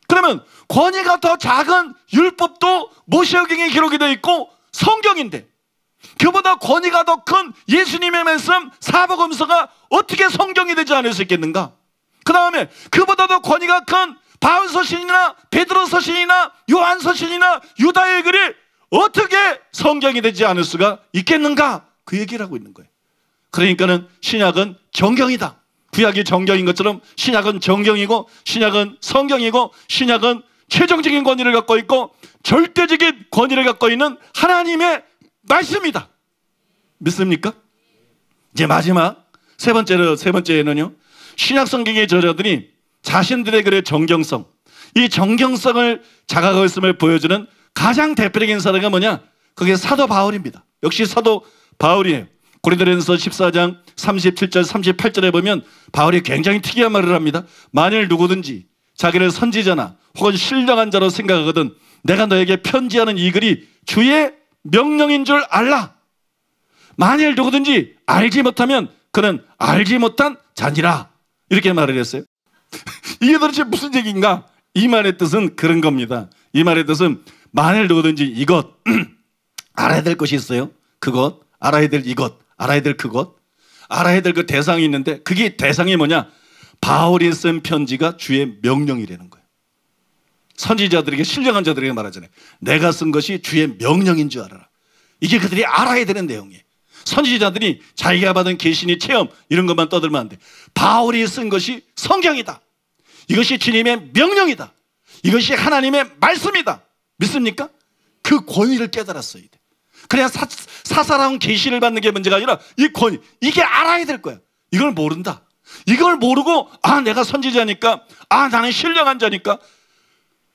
그러면 권위가 더 작은 율법도 모세오경에 기록이 되어 있고 성경인데 그보다 권위가 더 큰 예수님의 말씀 사복음서가 어떻게 성경이 되지 않을 수 있겠는가? 그 다음에 그보다 더 권위가 큰 바울 서신이나 베드로 서신이나 요한 서신이나 유다의 글이 어떻게 성경이 되지 않을 수가 있겠는가? 그 얘기를 하고 있는 거예요. 그러니까는 신약은 정경이다. 구약이 정경인 것처럼 신약은 정경이고 신약은 성경이고 신약은 최종적인 권위를 갖고 있고 절대적인 권위를 갖고 있는 하나님의 말씀이다. 믿습니까? 이제 마지막 세 번째는요. 신약 성경의 저자들이 자신들의 글의 정경성, 이 정경성을 자각했음을 보여주는 가장 대표적인 사례가 뭐냐? 그게 사도 바울입니다. 역시 사도 바울이에요. 고린도전서 14장 37절 38절에 보면 바울이 굉장히 특이한 말을 합니다. 만일 누구든지 자기를 선지자나 혹은 신령한 자로 생각하거든 내가 너에게 편지하는 이 글이 주의 명령인 줄 알라. 만일 누구든지 알지 못하면 그는 알지 못한 자니라. 이렇게 말을 했어요. 이게 도대체 무슨 얘기인가? 이 말의 뜻은 그런 겁니다. 이 말의 뜻은 만일 누구든지 이것 알아야 될 것이 있어요. 그것 알아야 될 이것 알아야 될 그것 알아야 될 그 대상이 있는데 그게 대상이 뭐냐? 바울이 쓴 편지가 주의 명령이라는 거예요. 선지자들에게 신령한 자들에게 말하잖아요. 내가 쓴 것이 주의 명령인 줄 알아라. 이게 그들이 알아야 되는 내용이에요. 선지자들이 자기가 받은 계시니 체험 이런 것만 떠들면 안 돼. 바울이 쓴 것이 성경이다. 이것이 주님의 명령이다. 이것이 하나님의 말씀이다. 믿습니까? 그 권위를 깨달았어야 돼. 그래야 사사로운 계시를 받는 게 문제가 아니라 이 권위, 이게 알아야 될 거야. 이걸 모른다. 이걸 모르고 내가 선지자니까 나는 신령한 자니까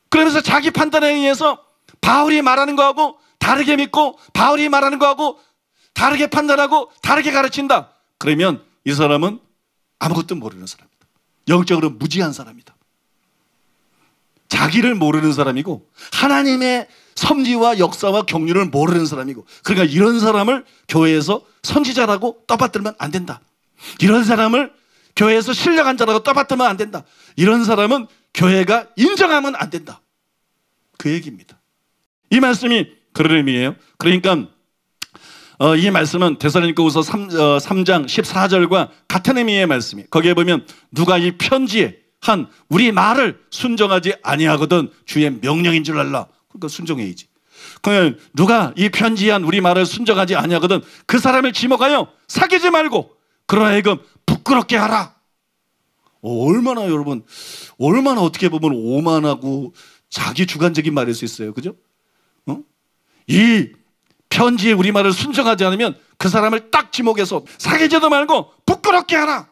그러면서 자기 판단에 의해서 바울이 말하는 거하고 다르게 믿고 바울이 말하는 거하고 다르게 판단하고 다르게 가르친다. 그러면 이 사람은 아무것도 모르는 사람이다. 영적으로 무지한 사람이다. 자기를 모르는 사람이고 하나님의 섭리와 역사와 경륜을 모르는 사람이고 그러니까 이런 사람을 교회에서 선지자라고 떠받들면 안 된다. 이런 사람을 교회에서 신령한 자라고 떠받들면 안 된다. 이런 사람은 교회가 인정하면 안 된다. 그 얘기입니다. 이 말씀이 그런 의미예요. 그러니까 이 말씀은 데살로니가후서 3장 14절과 같은 의미의 말씀이에요. 거기에 보면 누가 이 편지에 한 우리 말을 순종하지 아니하거든 주의 명령인 줄 알라. 그러니까 순종해야지. 그러면 누가 이 편지에 한 우리 말을 순종하지 아니하거든 그 사람을 지목하여 사귀지 말고 그러나 하여금 부끄럽게 하라. 얼마나 여러분 얼마나 어떻게 보면 오만하고 자기 주관적인 말일 수 있어요. 그죠? 이 편지에 우리 말을 순종하지 않으면 그 사람을 딱 지목해서 사귀지도 말고 부끄럽게 하라.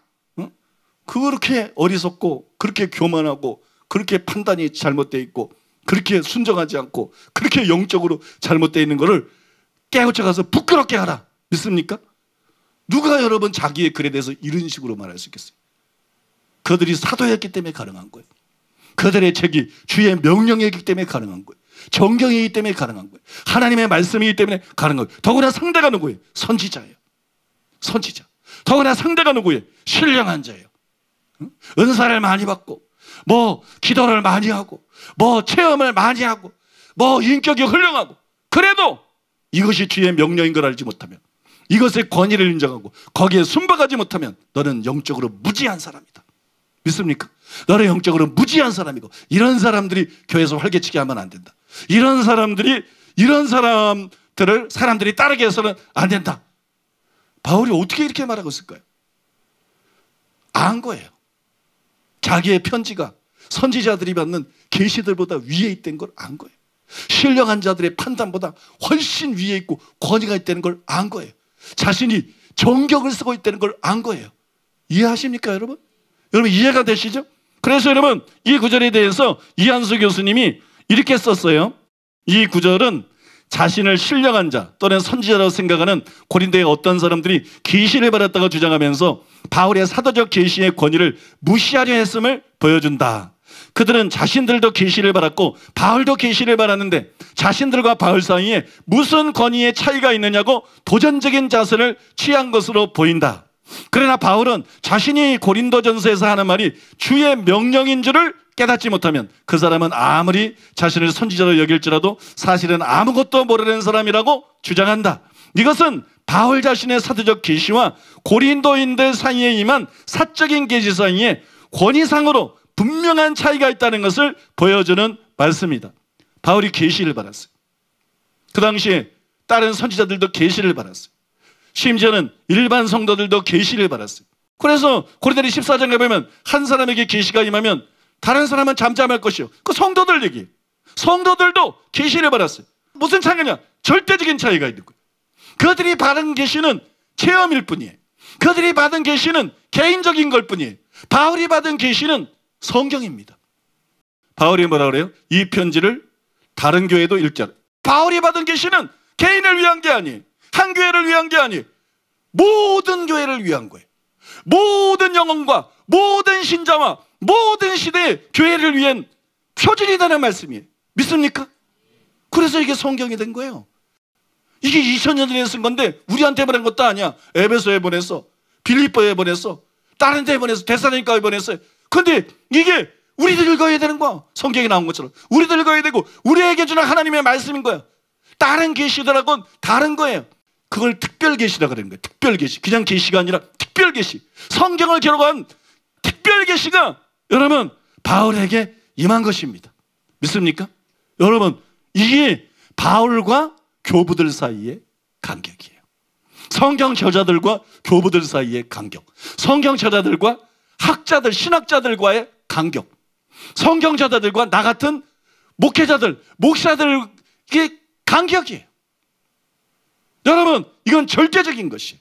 그렇게 어리석고 그렇게 교만하고 그렇게 판단이 잘못되어 있고 그렇게 순정하지 않고 그렇게 영적으로 잘못되어 있는 것을 깨우쳐가서 부끄럽게 하라. 믿습니까? 누가 여러분 자기의 글에 대해서 이런 식으로 말할 수 있겠어요? 그들이 사도였기 때문에 가능한 거예요. 그들의 책이 주의 명령이기 때문에 가능한 거예요. 정경이기 때문에 가능한 거예요. 하나님의 말씀이기 때문에 가능한 거예요. 더구나 상대가 누구예요? 선지자예요. 선지자. 더구나 상대가 누구예요? 신령한 자예요. 은사를 많이 받고 뭐 기도를 많이 하고 뭐 체험을 많이 하고 뭐 인격이 훌륭하고, 그래도 이것이 주의 명령인 걸 알지 못하면, 이것의 권위를 인정하고 거기에 순박하지 못하면 너는 영적으로 무지한 사람이다. 믿습니까? 너는 영적으로 무지한 사람이고, 이런 사람들이 교회에서 활개치게 하면 안 된다. 이런 사람들을 사람들이 따르게 해서는 안 된다. 바울이 어떻게 이렇게 말하고 있을까요? 안 거예요. 자기의 편지가 선지자들이 받는 계시들보다 위에 있다는 걸 안 거예요. 신령한 자들의 판단보다 훨씬 위에 있고 권위가 있다는 걸 안 거예요. 자신이 정경을 쓰고 있다는 걸 안 거예요. 이해하십니까, 여러분? 여러분 이해가 되시죠? 그래서 여러분 이 구절에 대해서 이한수 교수님이 이렇게 썼어요. 이 구절은 자신을 신령한 자 또는 선지자라고 생각하는 고린도의 어떤 사람들이 계시를 받았다고 주장하면서 바울의 사도적 계시의 권위를 무시하려 했음을 보여준다. 그들은 자신들도 계시를 받았고 바울도 계시를 받았는데 자신들과 바울 사이에 무슨 권위의 차이가 있느냐고 도전적인 자세를 취한 것으로 보인다. 그러나 바울은 자신이 고린도전서에서 하는 말이 주의 명령인 줄을 깨닫지 못하면 그 사람은 아무리 자신을 선지자로 여길지라도 사실은 아무것도 모르는 사람이라고 주장한다. 이것은 바울 자신의 사도적 계시와 고린도인들 사이에 임한 사적인 계시 사이에 권위상으로 분명한 차이가 있다는 것을 보여주는 말씀이다. 바울이 계시를 받았어요. 그 당시에 다른 선지자들도 계시를 받았어요. 심지어는 일반 성도들도 계시를 받았어요. 그래서 고린도서 14장에 보면 한 사람에게 계시가 임하면 다른 사람은 잠잠할 것이요. 그 성도들 얘기. 성도들도 계시를 받았어요. 무슨 차이냐? 절대적인 차이가 있는 거예요. 그들이 받은 계시는 체험일 뿐이에요. 그들이 받은 계시는 개인적인 걸 뿐이에요. 바울이 받은 계시는 성경입니다. 바울이 뭐라 그래요? 이 편지를 다른 교회도 읽자. 바울이 받은 계시는 개인을 위한 게 아니에요. 한 교회를 위한 게 아니에요. 모든 교회를 위한 거예요. 모든 영혼과 모든 신자와 모든 시대의 교회를 위한 표준이라는 말씀이에요. 믿습니까? 그래서 이게 성경이 된 거예요. 이게 2000년 전에 쓴 건데 우리한테 보낸 것도 아니야. 에베소에 보냈어, 빌립보에 보냈어, 다른 데 보냈어, 데살로니가에 보냈어요. 근데 이게 우리들 읽어야 되는 거야. 성경에 나온 것처럼 우리들 읽어야 되고 우리에게 주는 하나님의 말씀인 거야. 다른 계시들하고는 다른 거예요. 그걸 특별 계시라 그러는 거예요. 특별 계시. 그냥 계시가 아니라 특별 계시. 성경을 기록한 특별 계시가 여러분 바울에게 임한 것입니다. 믿습니까? 여러분 이게 바울과 교부들 사이의 간격이에요. 성경 저자들과 교부들 사이의 간격. 성경 저자들과 학자들, 신학자들과의 간격. 성경 저자들과 나 같은 목회자들, 목사들의 간격이에요. 여러분 이건 절대적인 것이에요.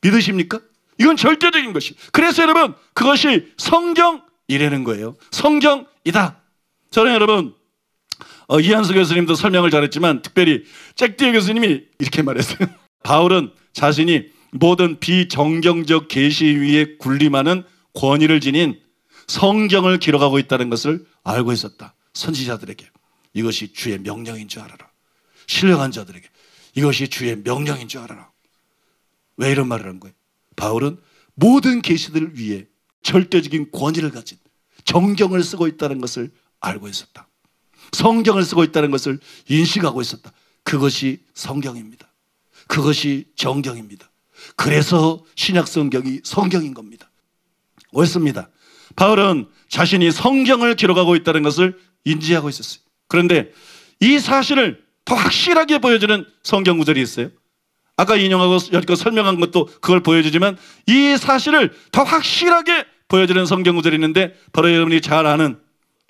믿으십니까? 이건 절대적인 것이에요. 그래서 여러분 그것이 성경이라는 거예요. 성경이다. 저는 여러분 이한수 교수님도 설명을 잘했지만 특별히 잭디어 교수님이 이렇게 말했어요. 바울은 자신이 모든 비정경적 계시 위에 군림하는 권위를 지닌 성경을 기록하고 있다는 것을 알고 있었다. 선지자들에게 이것이 주의 명령인 줄 알아라. 신령한 자들에게 이것이 주의 명령인 줄 알아라. 왜 이런 말을 한 거예요? 바울은 모든 계시들 위에 절대적인 권위를 가진 정경을 쓰고 있다는 것을 알고 있었다. 성경을 쓰고 있다는 것을 인식하고 있었다. 그것이 성경입니다. 그것이 정경입니다. 그래서 신약 성경이 성경인 겁니다. 옳습니다. 바울은 자신이 성경을 기록하고 있다는 것을 인지하고 있었어요. 그런데 이 사실을 더 확실하게 보여주는 성경 구절이 있어요. 아까 인용하고 여기껏 설명한 것도 그걸 보여주지만 이 사실을 더 확실하게 보여주는 성경 구절이 있는데 바로 여러분이 잘 아는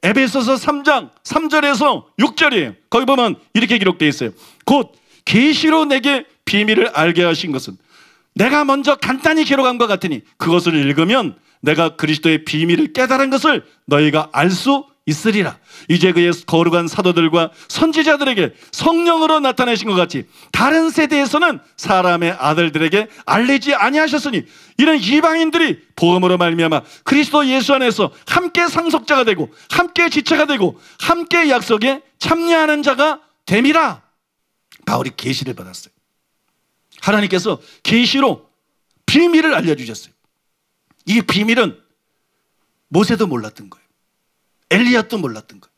에베소서 3장 3절에서 6절이에요. 거기 보면 이렇게 기록되어 있어요. 곧 계시로 내게 비밀을 알게 하신 것은 내가 먼저 간단히 기록한 것 같으니 그것을 읽으면 내가 그리스도의 비밀을 깨달은 것을 너희가 알 수 있으리라. 이제 그의 거룩한 사도들과 선지자들에게 성령으로 나타내신 것 같이 다른 세대에서는 사람의 아들들에게 알리지 아니하셨으니 이런 이방인들이 복음으로 말미암아 그리스도 예수 안에서 함께 상속자가 되고 함께 지체가 되고 함께 약속에 참여하는 자가 됨이라. 바울이 계시를 받았어요. 하나님께서 계시로 비밀을 알려주셨어요. 이 비밀은 모세도 몰랐던 거예요. 엘리야도 몰랐던 거예요.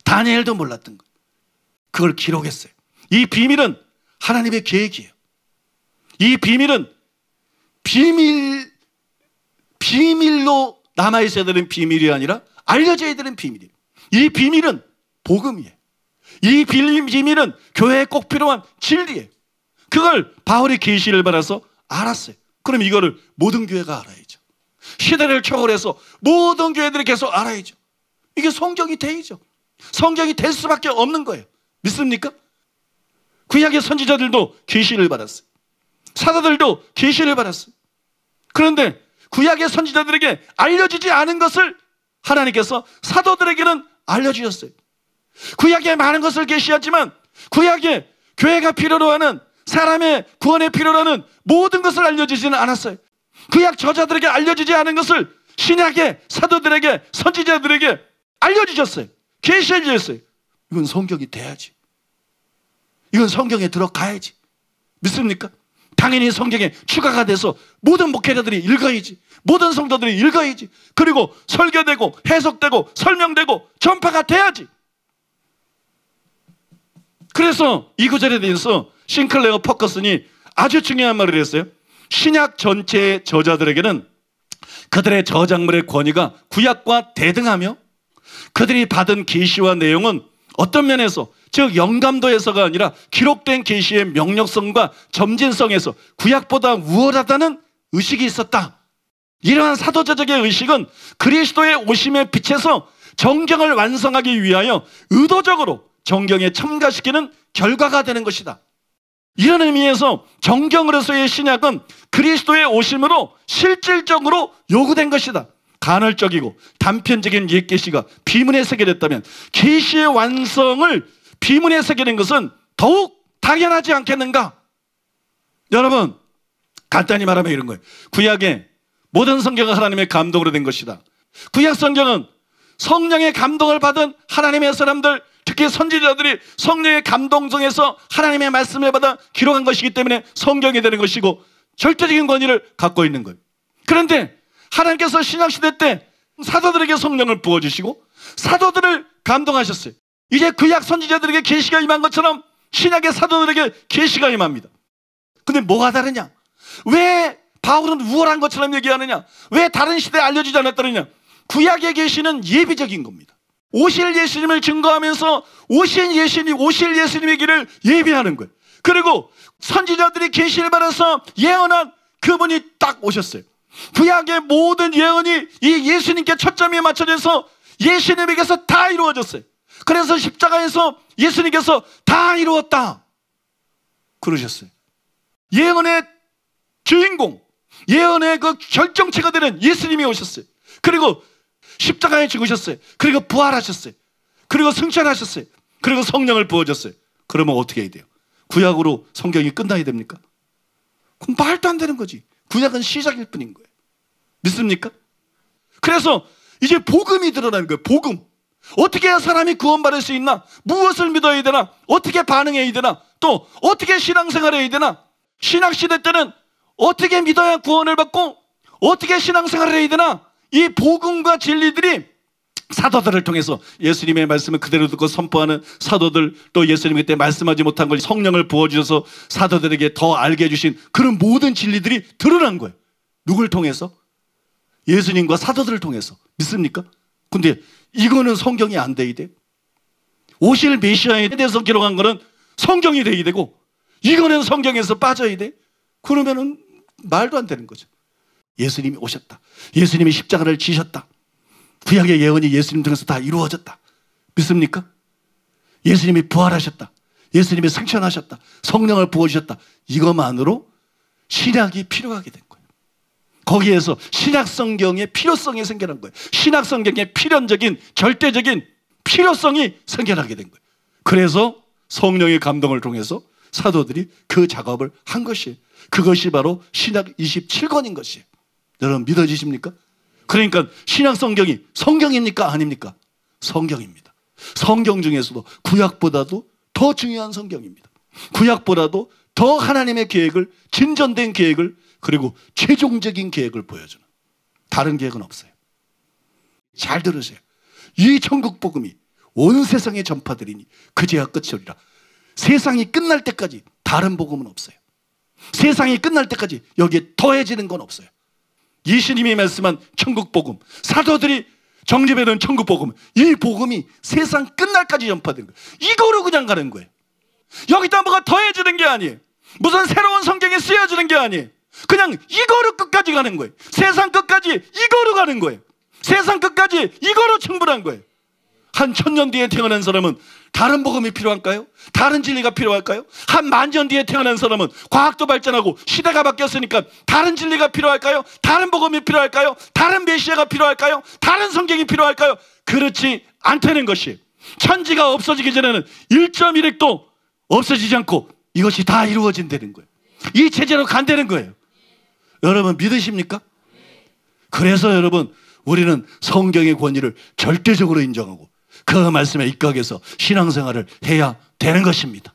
다니엘도 몰랐던 거예요. 그걸 기록했어요. 이 비밀은 하나님의 계획이에요. 이 비밀은 비밀로 남아있어야 되는 비밀이 아니라 알려져야 되는 비밀이에요. 이 비밀은 복음이에요. 이 비밀은 교회에 꼭 필요한 진리예요. 그걸 바울이 계시를 받아서 알았어요. 그럼 이거를 모든 교회가 알아야죠. 시대를 초월해서 모든 교회들이 계속 알아야죠. 이게 성경이 돼야죠. 성경이 될 수밖에 없는 거예요. 믿습니까? 구약의 선지자들도 계시를 받았어요. 사도들도 계시를 받았어요. 그런데 구약의 선지자들에게 알려지지 않은 것을 하나님께서 사도들에게는 알려주셨어요. 구약에 많은 것을 계시했지만 구약에 교회가 필요로 하는 사람의 구원에 필요로 하는 모든 것을 알려주지는 않았어요. 구약 저자들에게 알려지지 않은 것을 신약의 사도들에게 선지자들에게 알려주셨어요. 계시해 주셨어요. 이건 성경이 돼야지. 이건 성경에 들어가야지. 믿습니까? 당연히 성경에 추가가 돼서 모든 목회자들이 읽어야지. 모든 성도들이 읽어야지. 그리고 설교되고 해석되고 설명되고 전파가 돼야지. 그래서 이 구절에 대해서 싱클레어 퍼커슨이 아주 중요한 말을 했어요. 신약 전체의 저자들에게는 그들의 저작물의 권위가 구약과 대등하며 그들이 받은 계시와 내용은 어떤 면에서 즉 영감도에서가 아니라 기록된 계시의 명료성과 점진성에서 구약보다 우월하다는 의식이 있었다. 이러한 사도자적의 의식은 그리스도의 오심에 비춰서 정경을 완성하기 위하여 의도적으로 정경에 첨가시키는 결과가 되는 것이다. 이런 의미에서 정경으로서의 신약은 그리스도의 오심으로 실질적으로 요구된 것이다. 간헐적이고 단편적인 옛 계시가 비문에 새겨졌다면 계시의 완성을 비문에 새겨낸 것은 더욱 당연하지 않겠는가? 여러분, 간단히 말하면 이런 거예요. 구약의 모든 성경은 하나님의 감동으로 된 것이다. 구약 성경은 성령의 감동을 받은 하나님의 사람들, 특히 선지자들이 성령의 감동성에서 하나님의 말씀을 받아 기록한 것이기 때문에 성경이 되는 것이고 절대적인 권위를 갖고 있는 거예요. 그런데 하나님께서 신약시대 때 사도들에게 성령을 부어주시고 사도들을 감동하셨어요. 이제 구약 선지자들에게 계시가 임한 것처럼 신약의 사도들에게 계시가 임합니다. 근데 뭐가 다르냐? 왜 바울은 우월한 것처럼 얘기하느냐? 왜 다른 시대에 알려지지 않았다느냐? 구약의 계시는 예비적인 겁니다. 오실 예수님을 증거하면서 오실 예수님의 길을 예비하는 거예요. 그리고 선지자들이 계시를 받아서 예언한 그분이 딱 오셨어요. 구약의 모든 예언이 이 예수님께 초점이 맞춰져서 예수님에게서 다 이루어졌어요. 그래서 십자가에서 예수님께서 다 이루었다 그러셨어요. 예언의 주인공, 예언의 그 결정체가 되는 예수님이 오셨어요. 그리고 십자가에 죽으셨어요. 그리고 부활하셨어요. 그리고 승천하셨어요. 그리고 성령을 부어줬어요. 그러면 어떻게 해야 돼요? 구약으로 성경이 끝나야 됩니까? 그럼 말도 안 되는 거지. 구약은 시작일 뿐인 거예요. 믿습니까? 그래서 이제 복음이 드러나는 거예요. 복음. 어떻게 해야 사람이 구원받을 수 있나? 무엇을 믿어야 되나? 어떻게 반응해야 되나? 또 어떻게 신앙생활을 해야 되나? 신학시대 때는 어떻게 믿어야 구원을 받고 어떻게 신앙생활을 해야 되나? 이 복음과 진리들이 사도들을 통해서 예수님의 말씀을 그대로 듣고 선포하는 사도들, 또 예수님이 그때 말씀하지 못한 걸 성령을 부어주셔서 사도들에게 더 알게 해주신 그런 모든 진리들이 드러난 거예요. 누굴 통해서? 예수님과 사도들을 통해서. 믿습니까? 근데 이거는 성경이 안 돼야 돼. 오실 메시아에 대해서 기록한 거는 성경이 돼야 되고 이거는 성경에서 빠져야 돼. 그러면은 말도 안 되는 거죠. 예수님이 오셨다. 예수님이 십자가를 지셨다. 구약의 예언이 예수님 통해서 다 이루어졌다. 믿습니까? 예수님이 부활하셨다. 예수님이 승천하셨다. 성령을 부어주셨다. 이것만으로 신약이 필요하게 된 거예요. 거기에서 신약 성경의 필요성이 생겨난 거예요. 신약 성경의 필연적인 절대적인 필요성이 생겨나게 된 거예요. 그래서 성령의 감동을 통해서 사도들이 그 작업을 한 것이에요. 그것이 바로 신약 27권인 것이에요. 여러분 믿어지십니까? 그러니까 신약 성경이 성경입니까? 아닙니까? 성경입니다. 성경 중에서도 구약보다도 더 중요한 성경입니다. 구약보다도 더 하나님의 계획을, 진전된 계획을, 그리고 최종적인 계획을 보여주는 다른 계획은 없어요. 잘 들으세요. 이 천국 복음이 온 세상에 전파되리니 그제야 끝이 오리라. 세상이 끝날 때까지 다른 복음은 없어요. 세상이 끝날 때까지 여기에 더해지는 건 없어요. 예수님이 말씀한 천국 복음, 사도들이 정립해놓은 천국 복음, 이 복음이 세상 끝날까지 전파되는 거예요. 이거로 그냥 가는 거예요. 여기다 뭐가 더해지는 게 아니에요. 무슨 새로운 성경이 쓰여지는 게 아니에요. 그냥 이거로 끝까지 가는 거예요. 세상 끝까지 이거로 가는 거예요. 세상 끝까지 이거로 충분한 거예요. 한 1000년 뒤에 태어난 사람은 다른 복음이 필요할까요? 다른 진리가 필요할까요? 한 10,000년 뒤에 태어난 사람은 과학도 발전하고 시대가 바뀌었으니까 다른 진리가 필요할까요? 다른 복음이 필요할까요? 다른 메시아가 필요할까요? 다른 성경이 필요할까요? 그렇지 않다는 것이, 천지가 없어지기 전에는 1.1핵도 없어지지 않고 이것이 다 이루어진다는 거예요. 이 체제로 간다는 거예요. 여러분 믿으십니까? 그래서 여러분 우리는 성경의 권위를 절대적으로 인정하고 그 말씀에 입각해서 신앙생활을 해야 되는 것입니다.